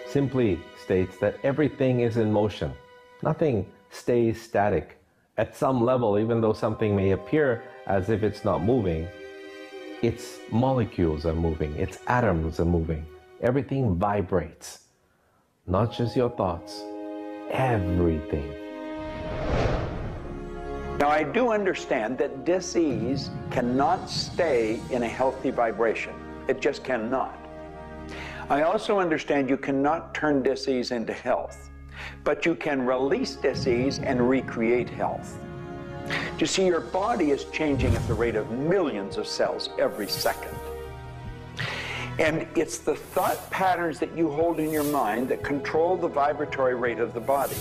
simply states that everything is in motion. Nothing stays static. At some level, even though something may appear as if it's not moving, its molecules are moving, its atoms are moving. Everything vibrates. Not just your thoughts, everything. Now, I do understand that disease cannot stay in a healthy vibration. It just cannot. I also understand you cannot turn disease into health, but you can release disease and recreate health. You see, your body is changing at the rate of millions of cells every second. And it's the thought patterns that you hold in your mind that control the vibratory rate of the body.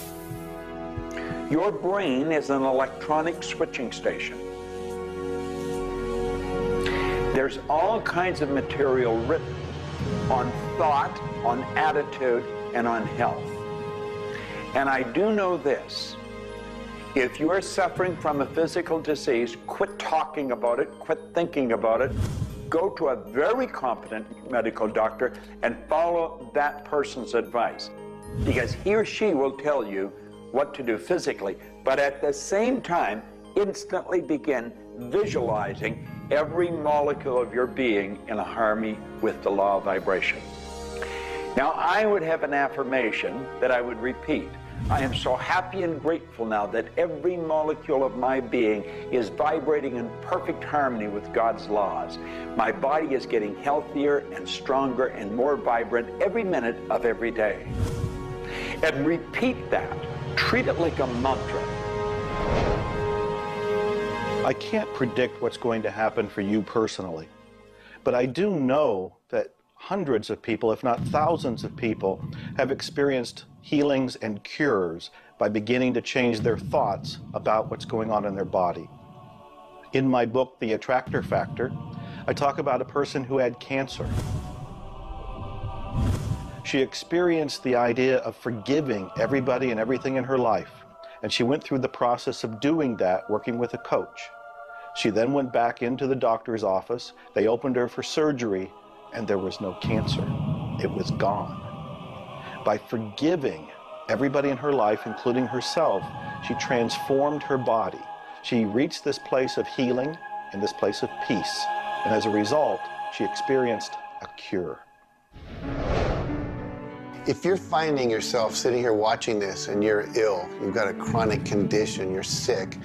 Your brain is an electronic switching station. There's all kinds of material written on thought, on attitude, and on health. And I do know this. If you are suffering from a physical disease, quit talking about it, quit thinking about it. Go to a very competent medical doctor and follow that person's advice, because he or she will tell you what to do physically, but at the same time, instantly begin visualizing every molecule of your being in a harmony with the law of vibration. Now, I would have an affirmation that I would repeat. I am so happy and grateful now that every molecule of my being is vibrating in perfect harmony with God's laws. My body is getting healthier and stronger and more vibrant every minute of every day. And repeat that. Treat it like a mantra. I can't predict what's going to happen for you personally, but I do know that hundreds of people, if not thousands of people, have experienced healings and cures by beginning to change their thoughts about what's going on in their body. In my book, The Attractor Factor, I talk about a person who had cancer. She experienced the idea of forgiving everybody and everything in her life, and she went through the process of doing that, working with a coach. She then went back into the doctor's office. They opened her for surgery, and there was no cancer. It was gone. By forgiving everybody in her life, including herself, she transformed her body. She reached this place of healing and this place of peace, and as a result, she experienced a cure. If you're finding yourself sitting here watching this and you're ill, you've got a chronic condition, you're sick,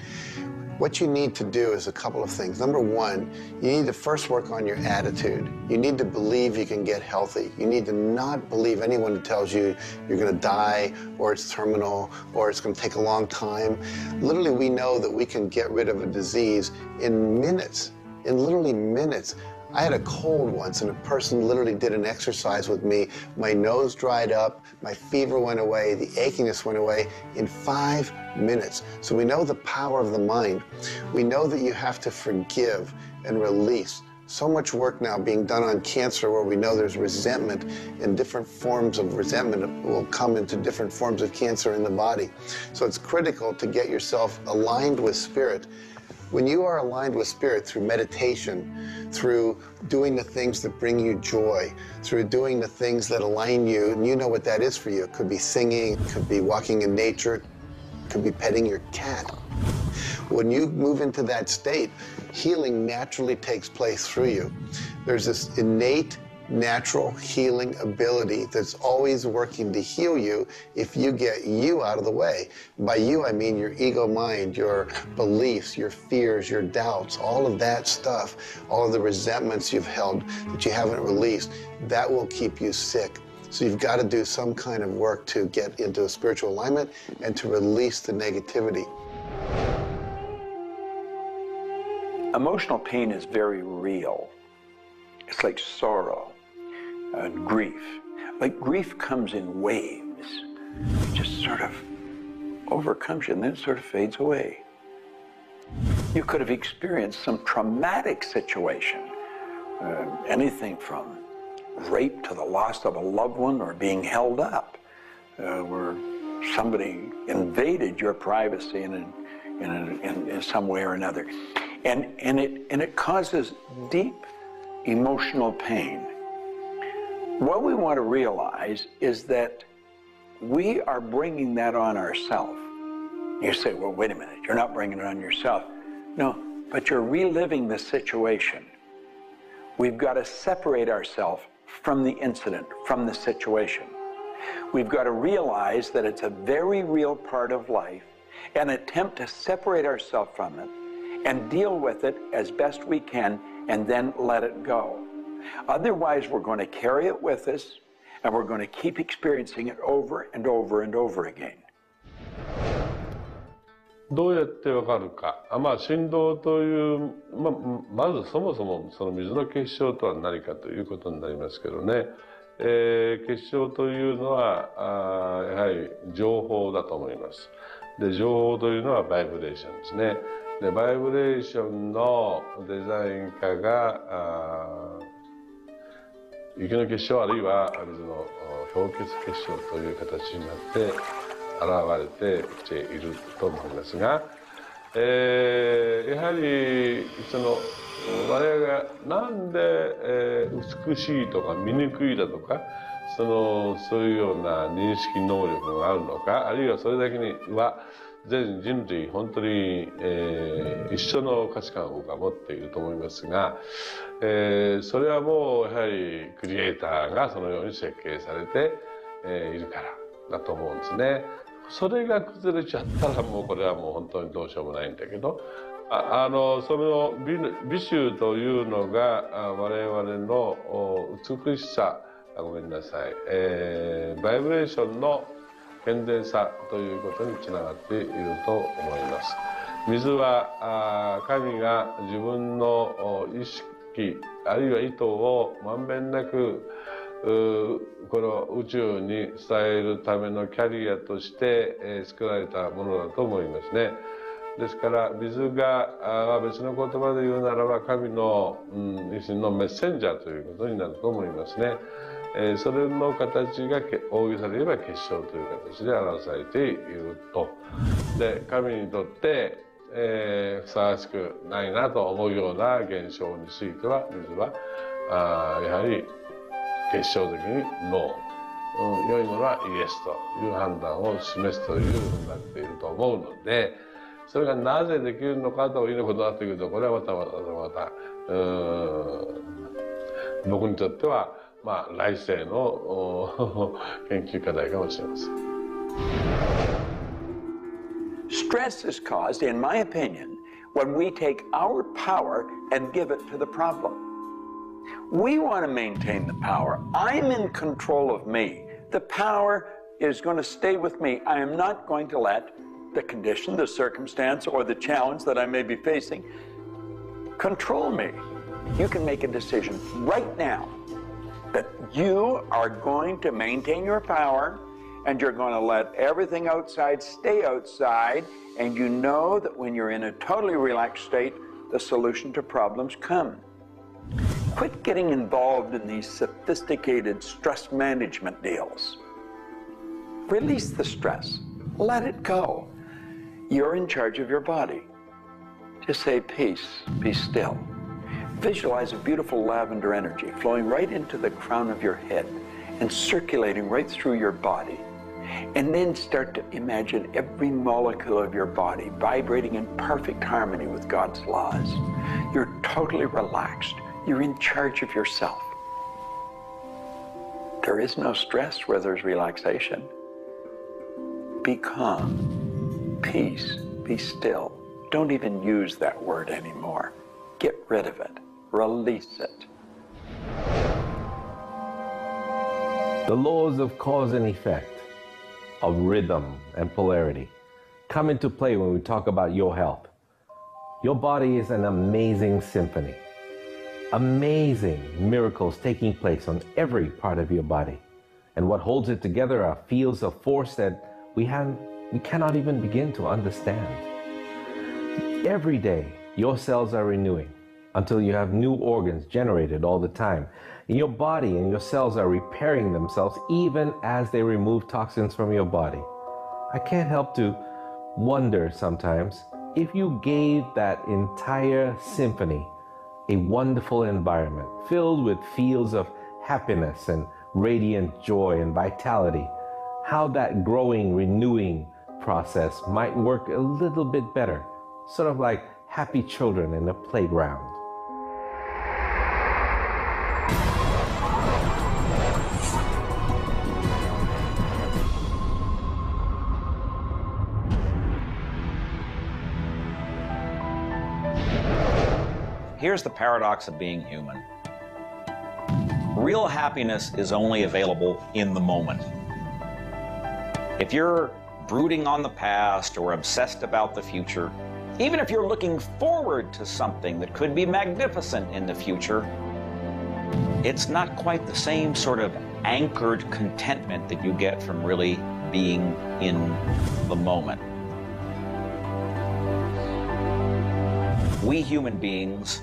what you need to do is a couple of things. Number one, you need to first work on your attitude. You need to believe you can get healthy. You need to not believe anyone who tells you you're going to die, or it's terminal, or it's going to take a long time. Literally, we know that we can get rid of a disease in minutes, in literally minutes. I had a cold once, and a person literally did an exercise with me. My nose dried up, my fever went away, the achiness went away in 5 minutes. So we know the power of the mind. We know that you have to forgive and release. So much work now being done on cancer, where we know there's resentment, and different forms of resentment will come into different forms of cancer in the body. So it's critical to get yourself aligned with spirit. When you are aligned with spirit through meditation, through doing the things that bring you joy, through doing the things that align you, and you know what that is for you. It could be singing, it could be walking in nature, it could be petting your cat. When you move into that state, healing naturally takes place through you. There's this innate, natural healing ability that's always working to heal you if you get you out of the way. By you, I mean your ego mind, your beliefs, your fears, your doubts, all of that stuff, all of the resentments you've held that you haven't released, that will keep you sick. So you've got to do some kind of work to get into a spiritual alignment and to release the negativity. Emotional pain is very real. It's like sorrow and grief. Like grief comes in waves. It just sort of overcomes you and then it sort of fades away. You could have experienced some traumatic situation, anything from rape to the loss of a loved one or being held up, where somebody invaded your privacy in some way or another. And it causes deep emotional pain. What we want to realize is that we are bringing that on ourselves. You say, well, wait a minute, you're not bringing it on yourself. No, but you're reliving the situation. We've got to separate ourselves from the incident, from the situation. We've got to realize that it's a very real part of life and attempt to separate ourselves from it and deal with it as best we can and then let it go. Otherwise, we're going to carry it with us and we're going to keep experiencing it over and over and over again. どうやってわかるか。振動という、まずそもそもその水の結晶とは何かということになりますけどね。結晶というのはやはり情報だと思います。で、情報というのはバイブレーションですね。で、バイブレーションのデザイン家が雪の結晶あるいは水の氷結結晶という形になって現れてきていると思いますが、やはり我々がなんで美しいとか醜いだとかそういうような認識能力があるのか、あるいはそれだけには全人類本当に、一緒の価値観を僕は持っていると思いますが、それはもうやはりクリエイターがそのように設計されて、いるからだと思うんですね。それが崩れちゃったらもうこれはもう本当にどうしようもないんだけど、その美醜というのが我々の美しさ、ごめんなさい、バイブレーションの健全さということにつながっていると思います。水は神が自分の意識機あるいは意図をまんべんなくこの宇宙に伝えるためのキャリアとして、作られたものだと思いますね。ですから水が別の言葉で言うならば神の、一種のメッセンジャーということになると思いますね。それの形が大げさで言えば結晶という形で表されていると。で神にとってふさわしくないなと思うような現象については水はやはり結晶的にノー、良いものはイエスという判断を示すというふうになっていると思うので、それがなぜできるのかということになってくると、これはまた僕にとっては来世の研究課題かもしれません。Stress is caused, in my opinion, when we take our power and give it to the problem. We want to maintain the power. I'm in control of me. The power is going to stay with me. I am not going to let the condition, the circumstance, or the challenge that I may be facing control me. You can make a decision right now that you are going to maintain your power and you're going to let everything outside stay outside, and you know that when you're in a totally relaxed state, the solution to problems come. Quit getting involved in these sophisticated stress management deals. Release the stress. Let it go. You're in charge of your body. Just say peace, be still. Visualize a beautiful lavender energy flowing right into the crown of your head and circulating right through your body. And then start to imagine every molecule of your body vibrating in perfect harmony with God's laws. You're totally relaxed. You're in charge of yourself. There is no stress where there's relaxation. Be calm, peace, be still. Don't even use that word anymore. Get rid of it. Release it. The laws of cause and effect, of rhythm and polarity, come into play when we talk about your health. Your body is an amazing symphony. Amazing miracles taking place on every part of your body. And what holds it together are fields of force that we cannot even begin to understand. Every day, your cells are renewing until you have new organs generated all the time. And your body and your cells are repairing themselves even as they remove toxins from your body. I can't help to wonder sometimes if you gave that entire symphony a wonderful environment filled with fields of happiness and radiant joy and vitality, how that growing, renewing process might work a little bit better, sort of like happy children in a playground. Here's the paradox of being human. Real happiness is only available in the moment. If you're brooding on the past or obsessed about the future, even if you're looking forward to something that could be magnificent in the future, it's not quite the same sort of anchored contentment that you get from really being in the moment. We human beings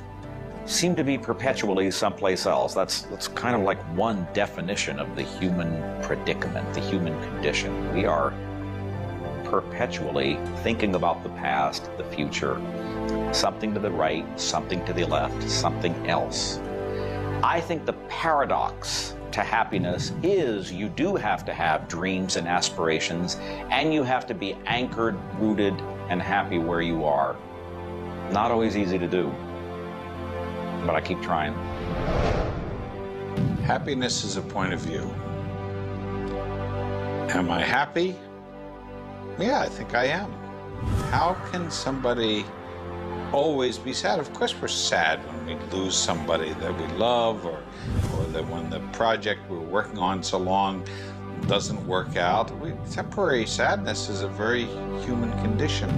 seem to be perpetually someplace else. That's kind of like one definition of the human predicament, the human condition. We are perpetually thinking about the past, the future, something to the right, something to the left, something else. I think the paradox to happiness is you do have to have dreams and aspirations, and you have to be anchored, rooted, and happy where you are. Not always easy to do, but I keep trying. Happiness is a point of view. Am I happy? Yeah, I think I am. How can somebody always be sad? Of course we're sad when we lose somebody that we love, or that when the project we're working on so long doesn't work out. Temporary sadness is a very human condition.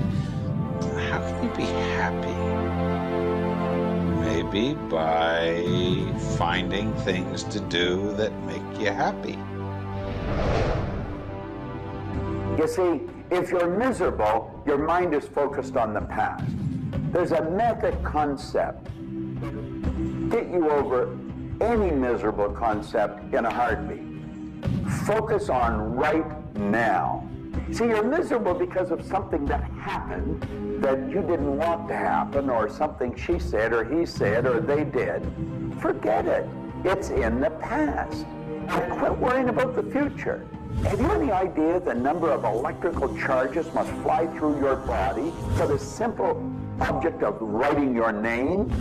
How can you be happy? maybe by finding things to do that make you happy. You see, if you're miserable, your mind is focused on the past. There's a method concept. Get you over any miserable concept in a heartbeat. Focus on right now. See, you're miserable because of something that happened that you didn't want to happen, or something she said or he said or they did. Forget it. It's in the past. And quit worrying about the future. Have you any idea the number of electrical charges must fly through your body for the simple object of writing your name?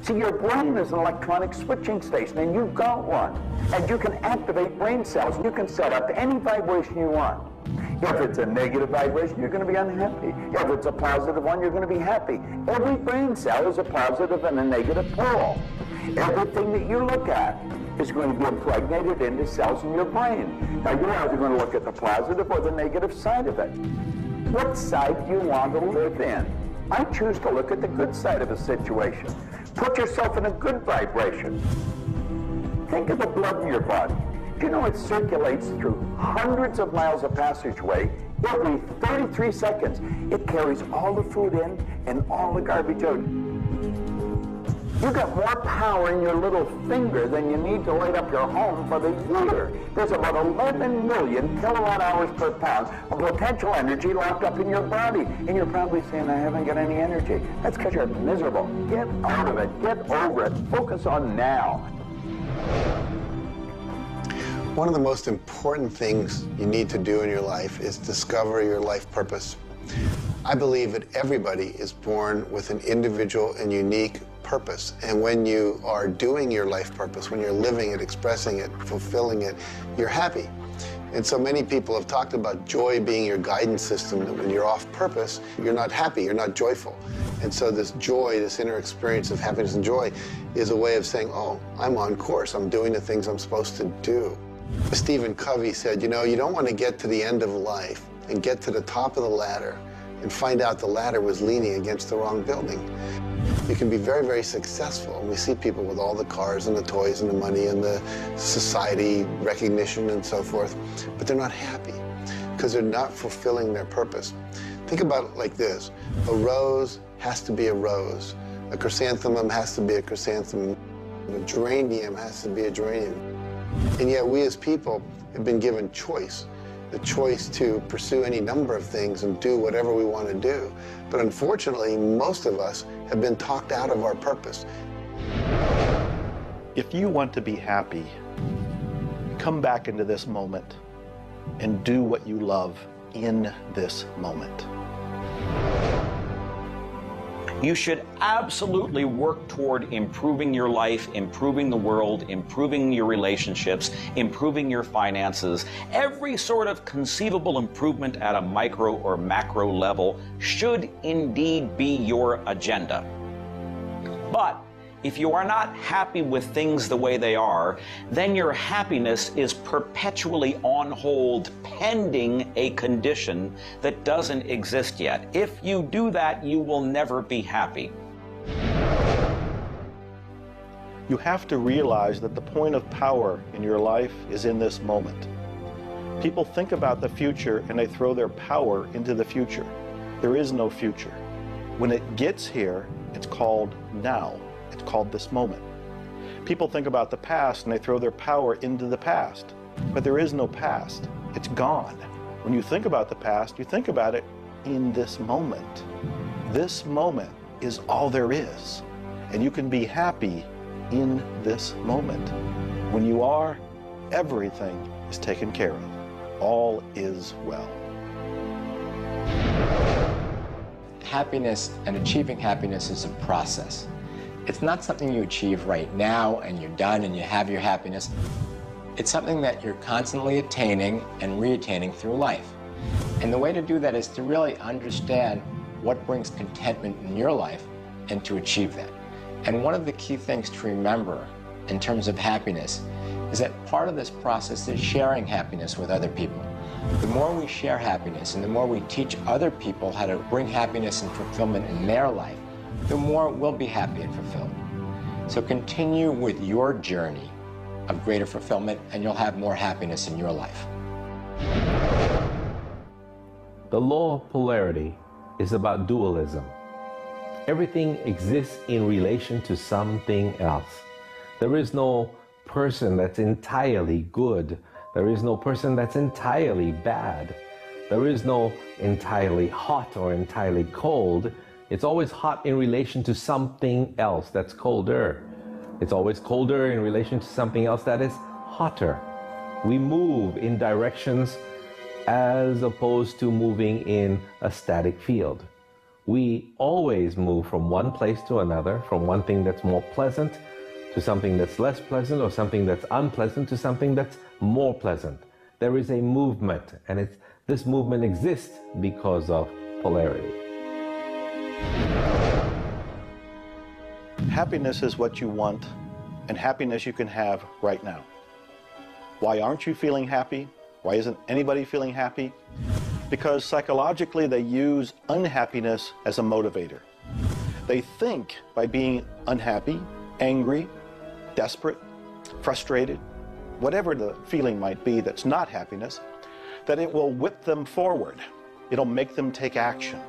See, your brain is an electronic switching station, and you've got one. And you can activate brain cells. You can set up any vibration you want. If it's a negative vibration, you're going to be unhappy. If it's a positive one, you're going to be happy. Every brain cell is a positive and a negative pole. Everything that you look at is going to be impregnated into cells in your brain. Now, you're either going to look at the positive or the negative side of it. What side do you want to live in? I choose to look at the good side of a situation. Put yourself in a good vibration. Think of the blood in your body. Do you know it circulates through hundreds of miles of passageway every 33 seconds? It carries all the food in and all the garbage out. You've got more power in your little finger than you need to light up your home for the year. There's about 11 million kilowatt hours per pound of potential energy locked up in your body. And you're probably saying, I haven't got any energy. That's because you're miserable. Get out of it. Get over it. Focus on now. One of the most important things you need to do in your life is discover your life purpose. I believe that everybody is born with an individual and unique purpose. And when you are doing your life purpose, when you're living it, expressing it, fulfilling it, you're happy. And so many people have talked about joy being your guidance system, that when you're off purpose, you're not happy, you're not joyful. And so this joy, this inner experience of happiness and joy is a way of saying, oh, I'm on course, I'm doing the things I'm supposed to do. Stephen Covey said, you know, you don't want to get to the end of life and get to the top of the ladder and find out the ladder was leaning against the wrong building. You can be very, very successful. We see people with all the cars and the toys and the money and the society recognition and so forth, but they're not happy because they're not fulfilling their purpose. Think about it like this. A rose has to be a rose. A chrysanthemum has to be a chrysanthemum. A geranium has to be a geranium. And yet we as people have been given choice. The choice to pursue any number of things and do whatever we want to do. But unfortunately, most of us have been talked out of our purpose. If you want to be happy, come back into this moment and do what you love in this moment. You should absolutely work toward improving your life, improving the world, improving your relationships, improving your finances. Every sort of conceivable improvement at a micro or macro level should indeed be your agenda. But if you are not happy with things the way they are, then your happiness is perpetually on hold pending a condition that doesn't exist yet. If you do that, you will never be happy. You have to realize that the point of power in your life is in this moment. People think about the future and they throw their power into the future. There is no future. When it gets here, it's called now. It's called this moment. People think about the past and they throw their power into the past. But there is no past. It's gone. When you think about the past, you think about it in this moment. This moment is all there is. And you can be happy in this moment. When you are, everything is taken care of. All is well. Happiness and achieving happiness is a process. It's not something you achieve right now and you're done and you have your happiness. It's something that you're constantly attaining and re-attaining through life. And the way to do that is to really understand what brings contentment in your life and to achieve that. And one of the key things to remember in terms of happiness is that part of this process is sharing happiness with other people. The more we share happiness and the more we teach other people how to bring happiness and fulfillment in their life, the more we'll be happy and fulfilled. So continue with your journey of greater fulfillment, and you'll have more happiness in your life. The law of polarity is about dualism. Everything exists in relation to something else. There is no person that's entirely good. There is no person that's entirely bad. There is no entirely hot or entirely cold. It's always hot in relation to something else that's colder. It's always colder in relation to something else that is hotter. We move in directions as opposed to moving in a static field. We always move from one place to another, from one thing that's more pleasant to something that's less pleasant, or something that's unpleasant to something that's more pleasant. There is a movement, and this movement exists because of polarity. Happiness is what you want, and happiness you can have right now. Why aren't you feeling happy? Why isn't anybody feeling happy? Because psychologically they use unhappiness as a motivator. They think by being unhappy, angry, desperate, frustrated, whatever the feeling might be that's not happiness, that it will whip them forward. It'll make them take action.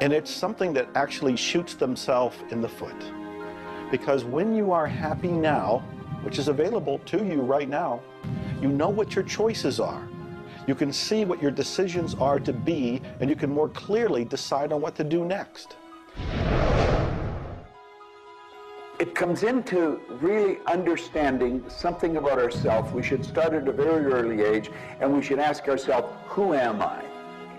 And it's something that actually shoots themselves in the foot. Because when you are happy now, which is available to you right now, you know what your choices are. You can see what your decisions are to be, and you can more clearly decide on what to do next. It comes into really understanding something about ourselves. We should start at a very early age, and we should ask ourselves, who am I?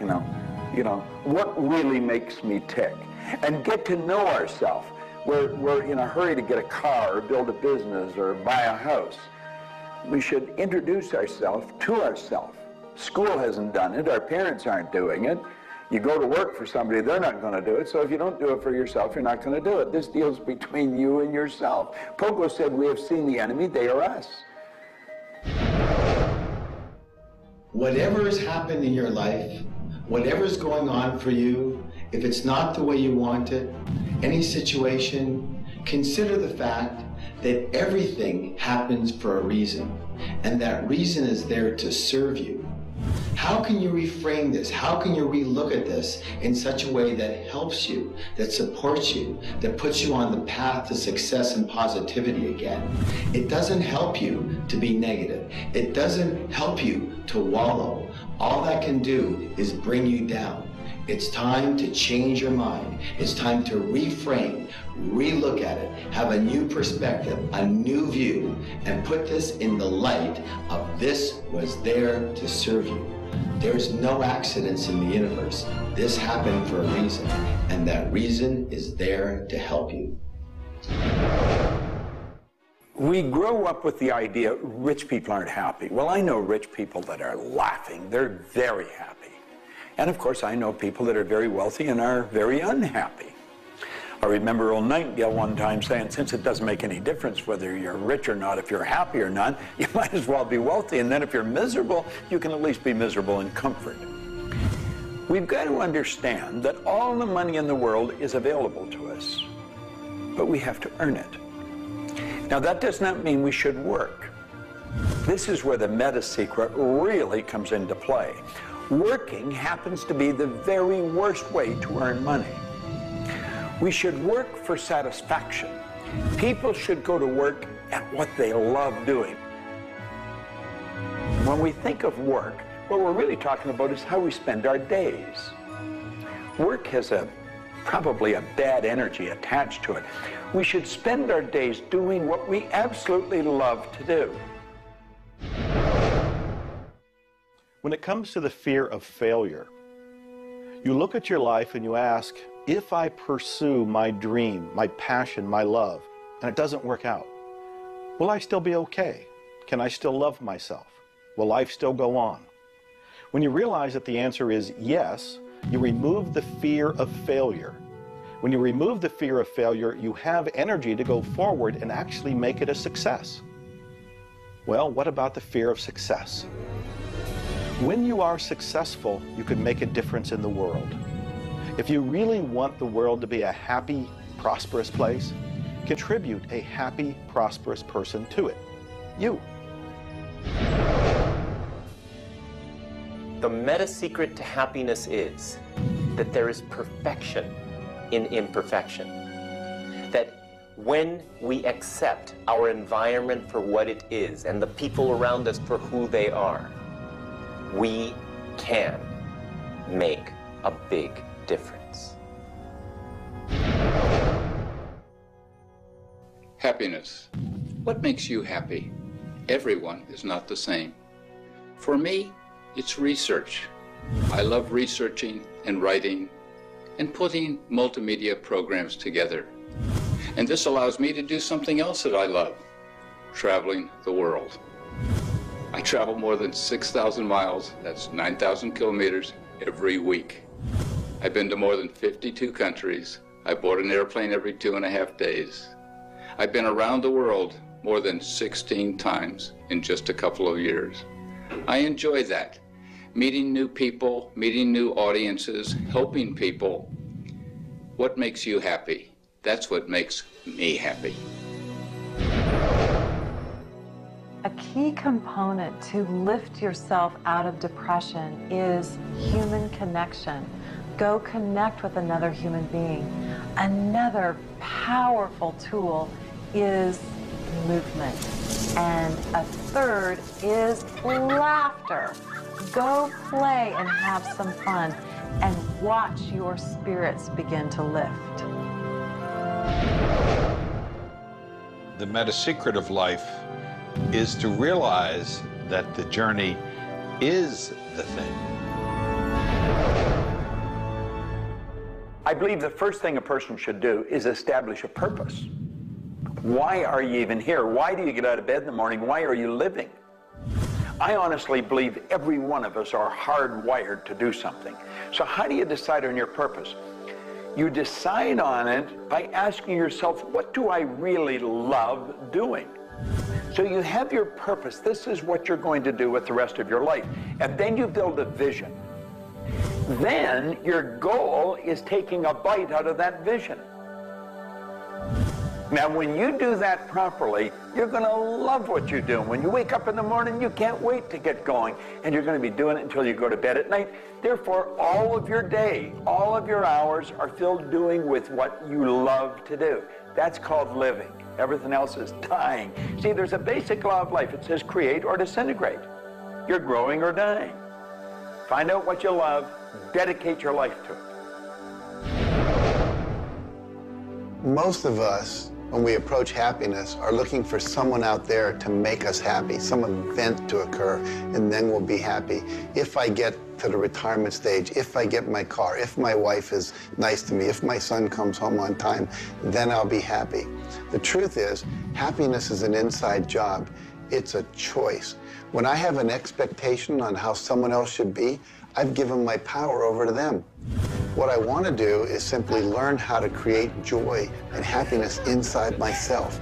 You know, what really makes me tick? And get to know ourselves. We're in a hurry to get a car or build a business or buy a house. We should introduce ourselves to ourselves. School hasn't done it. Our parents aren't doing it. You go to work for somebody, they're not going to do it. So if you don't do it for yourself, you're not going to do it. This deals between you and yourself. Pogo said, we have seen the enemy, they are us. Whatever has happened in your life, whatever's going on for you, if it's not the way you want it, any situation, consider the fact that everything happens for a reason, and that reason is there to serve you. How can you reframe this? How can you relook at this in such a way that helps you, that supports you, that puts you on the path to success and positivity again? It doesn't help you to be negative. It doesn't help you to wallow. All that can do is bring you down. It's time to change your mind. It's time to reframe, relook at it, have a new perspective, a new view, and put this in the light of this was there to serve you. There's no accidents in the universe. This happened for a reason, and that reason is there to help you. We grow up with the idea rich people aren't happy. Well, I know rich people that are laughing. They're very happy. And of course, I know people that are very wealthy and are very unhappy. I remember old Nightingale one time saying, since it doesn't make any difference whether you're rich or not, if you're happy or not, you might as well be wealthy. And then if you're miserable, you can at least be miserable in comfort. We've got to understand that all the money in the world is available to us, but we have to earn it. Now, that does not mean we should work. This is where the meta secret really comes into play. Working happens to be the very worst way to earn money. We should work for satisfaction. People should go to work at what they love doing. When we think of work, what we're really talking about is how we spend our days. Work has probably a bad energy attached to it. We should spend our days doing what we absolutely love to do. When it comes to the fear of failure, you look at your life and you ask, if I pursue my dream, my passion, my love, and it doesn't work out, will I still be okay? Can I still love myself? Will life still go on? When you realize that the answer is yes, you remove the fear of failure. When you remove the fear of failure, you have energy to go forward and actually make it a success. Well, what about the fear of success? When you are successful, you can make a difference in the world. If you really want the world to be a happy, prosperous place, contribute a happy, prosperous person to it? You. The meta secret to happiness is that there is perfection in imperfection. That when we accept our environment for what it is and the people around us for who they are, we can make a big difference. Happiness. What makes you happy? Everyone is not the same. For me, it's research. I love researching and writing and putting multimedia programs together. And this allows me to do something else that I love, traveling the world. I travel more than 6,000 miles, that's 9,000 kilometers, every week. I've been to more than 52 countries. I board an airplane every 2.5 days. I've been around the world more than 16 times in just a couple of years. I enjoy that. Meeting new people, meeting new audiences, helping people. What makes you happy? That's what makes me happy. A key component to lift yourself out of depression is human connection. Go connect with another human being. Another powerful tool is movement. And a third is laughter. Go play and have some fun and watch your spirits begin to lift. The meta secret of life is to realize that the journey is the thing. I believe the first thing a person should do is establish a purpose. Why are you even here? Why do you get out of bed in the morning? Why are you living? I honestly believe every one of us are hardwired to do something. So how do you decide on your purpose? You decide on it by asking yourself, what do I really love doing? So you have your purpose. This is what you're going to do with the rest of your life. And then you build a vision. Then your goal is taking a bite out of that vision. Now, when you do that properly, you're going to love what you do. When you wake up in the morning, you can't wait to get going, and you're going to be doing it until you go to bed at night. Therefore, all of your day, all of your hours are filled doing with what you love to do. That's called living. Everything else is dying. See, there's a basic law of life. It says create or disintegrate. You're growing or dying. Find out what you love, dedicate your life to it. Most of us, when we approach happiness, are looking for someone out there to make us happy, some event to occur, and then we'll be happy. If I get to the retirement stage, if I get my car, if my wife is nice to me, if my son comes home on time, then I'll be happy. The truth is, happiness is an inside job. It's a choice. When I have an expectation on how someone else should be, I've given my power over to them. What I want to do is simply learn how to create joy and happiness inside myself.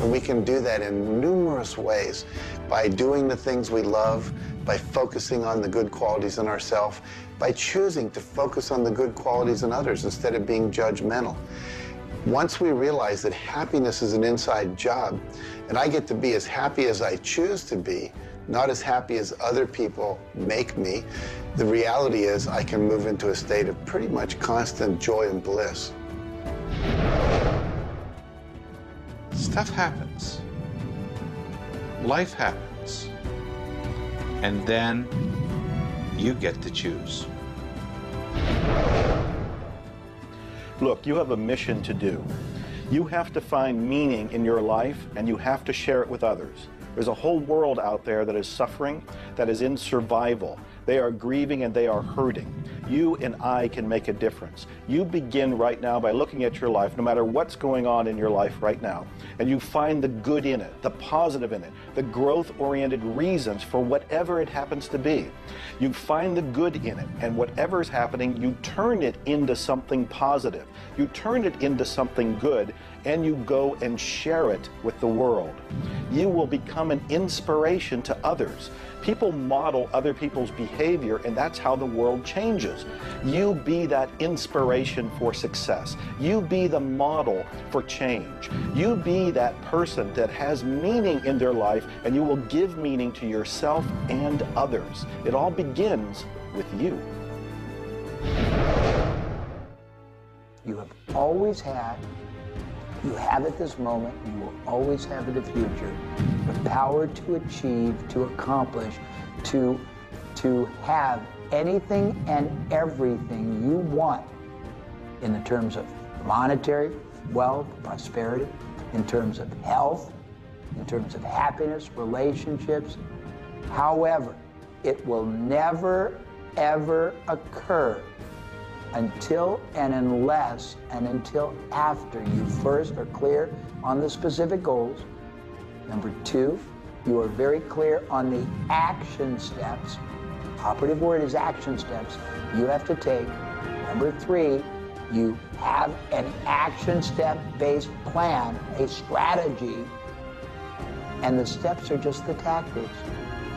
And we can do that in numerous ways, by doing the things we love, by focusing on the good qualities in ourselves, by choosing to focus on the good qualities in others instead of being judgmental. Once we realize that happiness is an inside job, and I get to be as happy as I choose to be, not as happy as other people make me, the reality is I can move into a state of pretty much constant joy and bliss. Stuff happens. Life happens. And then you get to choose. Look, you have a mission to do. You have to find meaning in your life, and you have to share it with others. There's a whole world out there that is suffering, that is in survival. They are grieving and they are hurting. You and I can make a difference. You begin right now by looking at your life, no matter what's going on in your life right now, and you find the good in it, the positive in it, the growth-oriented reasons for whatever it happens to be. You find the good in it, and whatever is happening, you turn it into something positive. You turn it into something good, and you go and share it with the world. You will become an inspiration to others. People model other people's behavior, and that's how the world changes. others. You be that inspiration for success. You be the model for change. You be that person that has meaning in their life, and you will give meaning to yourself and others. It all begins with you. You have always had, you have at this moment, you will always have in the future, the power to achieve, to accomplish, to have anything and everything you want in the terms of monetary wealth, prosperity, in terms of health, in terms of happiness, relationships. However, it will never, ever occur until and unless and until after you first are clear on the specific goals. Number two, you are very clear on the action steps. Operative word is action steps you have to take. Number three, you have an action step-based plan, a strategy, and the steps are just the tactics.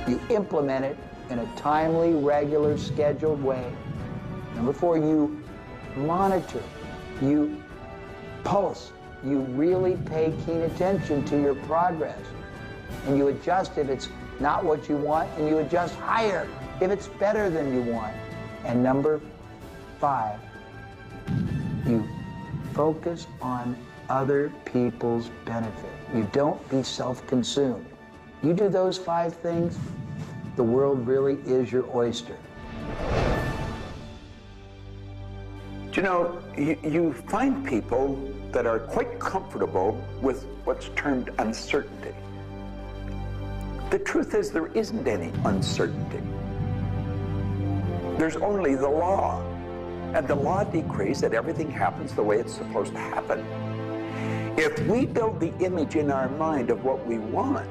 You implement it in a timely, regular, scheduled way. Number four, you monitor, you pulse, you really pay keen attention to your progress, and you adjust if it's not what you want, and you adjust higher if it's better than you want. And number five, you focus on other people's benefit. You don't be self-consumed. You do those five things, the world really is your oyster. Do you know, you find people that are quite comfortable with what's termed uncertainty. The truth is there isn't any uncertainty. There's only the law. And the law decrees that everything happens the way it's supposed to happen. If we build the image in our mind of what we want,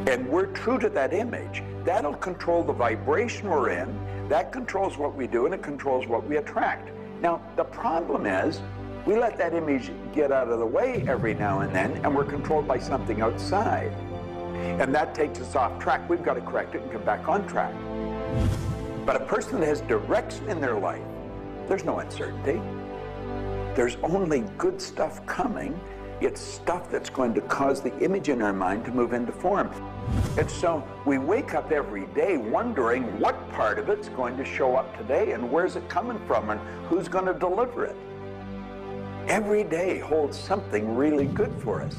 and we're true to that image, that'll control the vibration we're in, that controls what we do, and it controls what we attract. Now, the problem is, we let that image get out of the way every now and then, and we're controlled by something outside. And that takes us off track. We've got to correct it and come back on track. But a person that has direction in their life, there's no uncertainty. There's only good stuff coming. It's stuff that's going to cause the image in our mind to move into form. And so we wake up every day wondering what part of it's going to show up today and where's it coming from and who's going to deliver it. Every day holds something really good for us.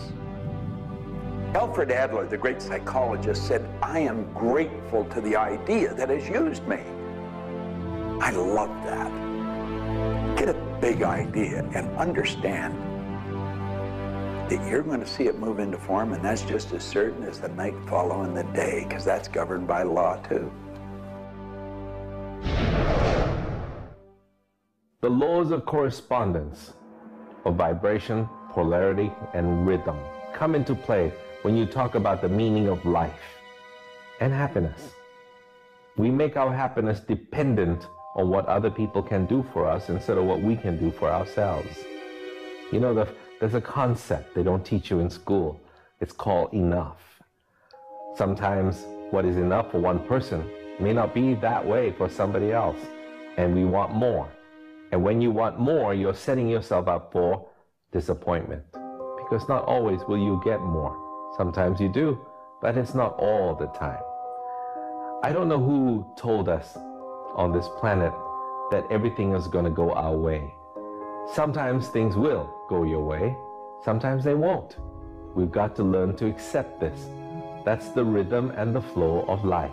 Alfred Adler, the great psychologist, said, "I am grateful to the idea that has used me." I love that. Get a big idea and understand that you're going to see it move into form, and that's just as certain as the night following the day, because that's governed by law too. The laws of correspondence, of vibration, polarity, and rhythm come into play when you talk about the meaning of life and happiness. We make our happiness dependent on what other people can do for us instead of what we can do for ourselves. You know, there's a concept they don't teach you in school. It's called enough. Sometimes what is enough for one person may not be that way for somebody else, and we want more. And when you want more, you're setting yourself up for disappointment, because not always will you get more. Sometimes you do, but it's not all the time. I don't know who told us on this planet that everything is going to go our way. Sometimes things will go your way, sometimes they won't. We've got to learn to accept this. That's the rhythm and the flow of life.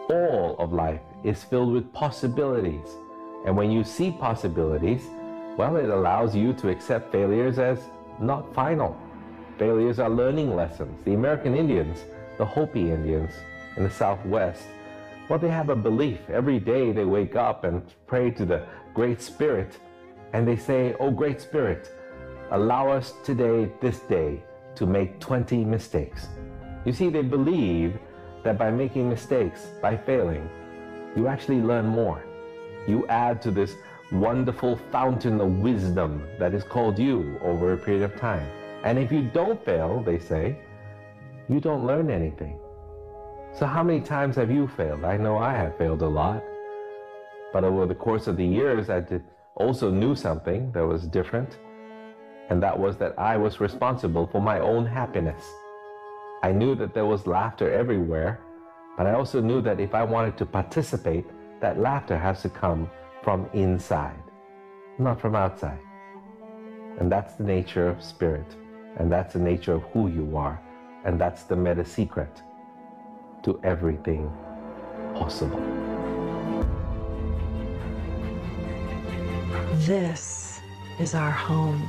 All of life is filled with possibilities. And when you see possibilities, well, it allows you to accept failures as not final. Failures are learning lessons. The American Indians, the Hopi Indians in the Southwest, well, they have a belief. Every day they wake up and pray to the Great Spirit, and they say, "Oh, Great Spirit, allow us today, this day, to make 20 mistakes." You see, they believe that by making mistakes, by failing, you actually learn more. You add to this wonderful fountain of wisdom that is called you over a period of time. And if you don't fail, they say, you don't learn anything. So how many times have you failed? I know I have failed a lot. But over the course of the years, I also knew something that was different, and that was that I was responsible for my own happiness. I knew that there was laughter everywhere, but I also knew that if I wanted to participate, that laughter has to come from inside, not from outside. And that's the nature of spirit, and that's the nature of who you are, and that's the meta secret to everything possible. This is our home.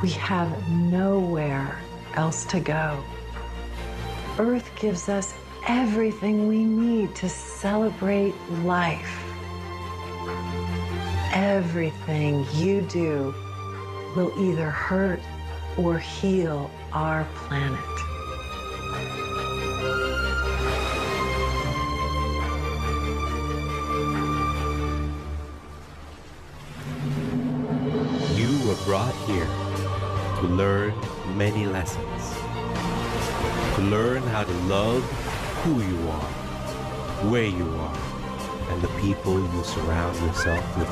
We have nowhere else to go. Earth gives us everything we need to celebrate life. Everything you do will either hurt or heal our planet. You were brought here to learn many lessons. To learn how to love who you are, where you are, and the people you surround yourself with.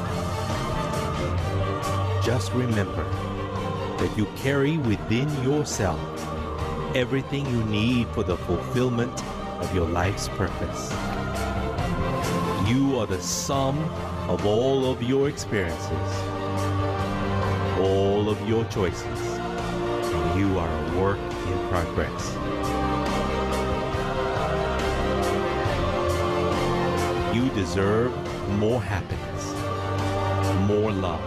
Just remember that you carry within yourself everything you need for the fulfillment of your life's purpose. You are the sum of all of your experiences, all of your choices, and you are a work in progress. You deserve more happiness, more love,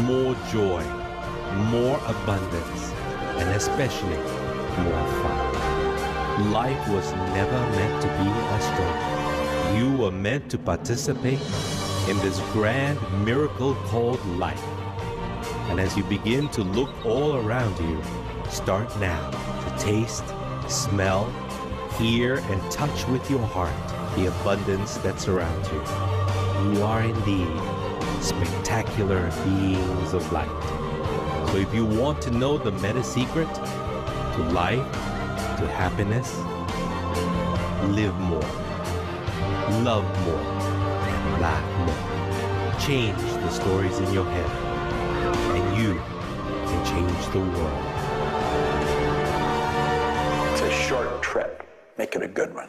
more joy, more abundance, and especially more fun. Life was never meant to be a struggle. You were meant to participate in this grand miracle called life. And as you begin to look all around you, start now to taste, smell, hear, and touch with your heart the abundance that surrounds you. You are indeed spectacular beings of light. So if you want to know the meta secret to life, to happiness, live more, love more, and laugh more. Change the stories in your head, and you can change the world. It's a short trip. Make it a good one.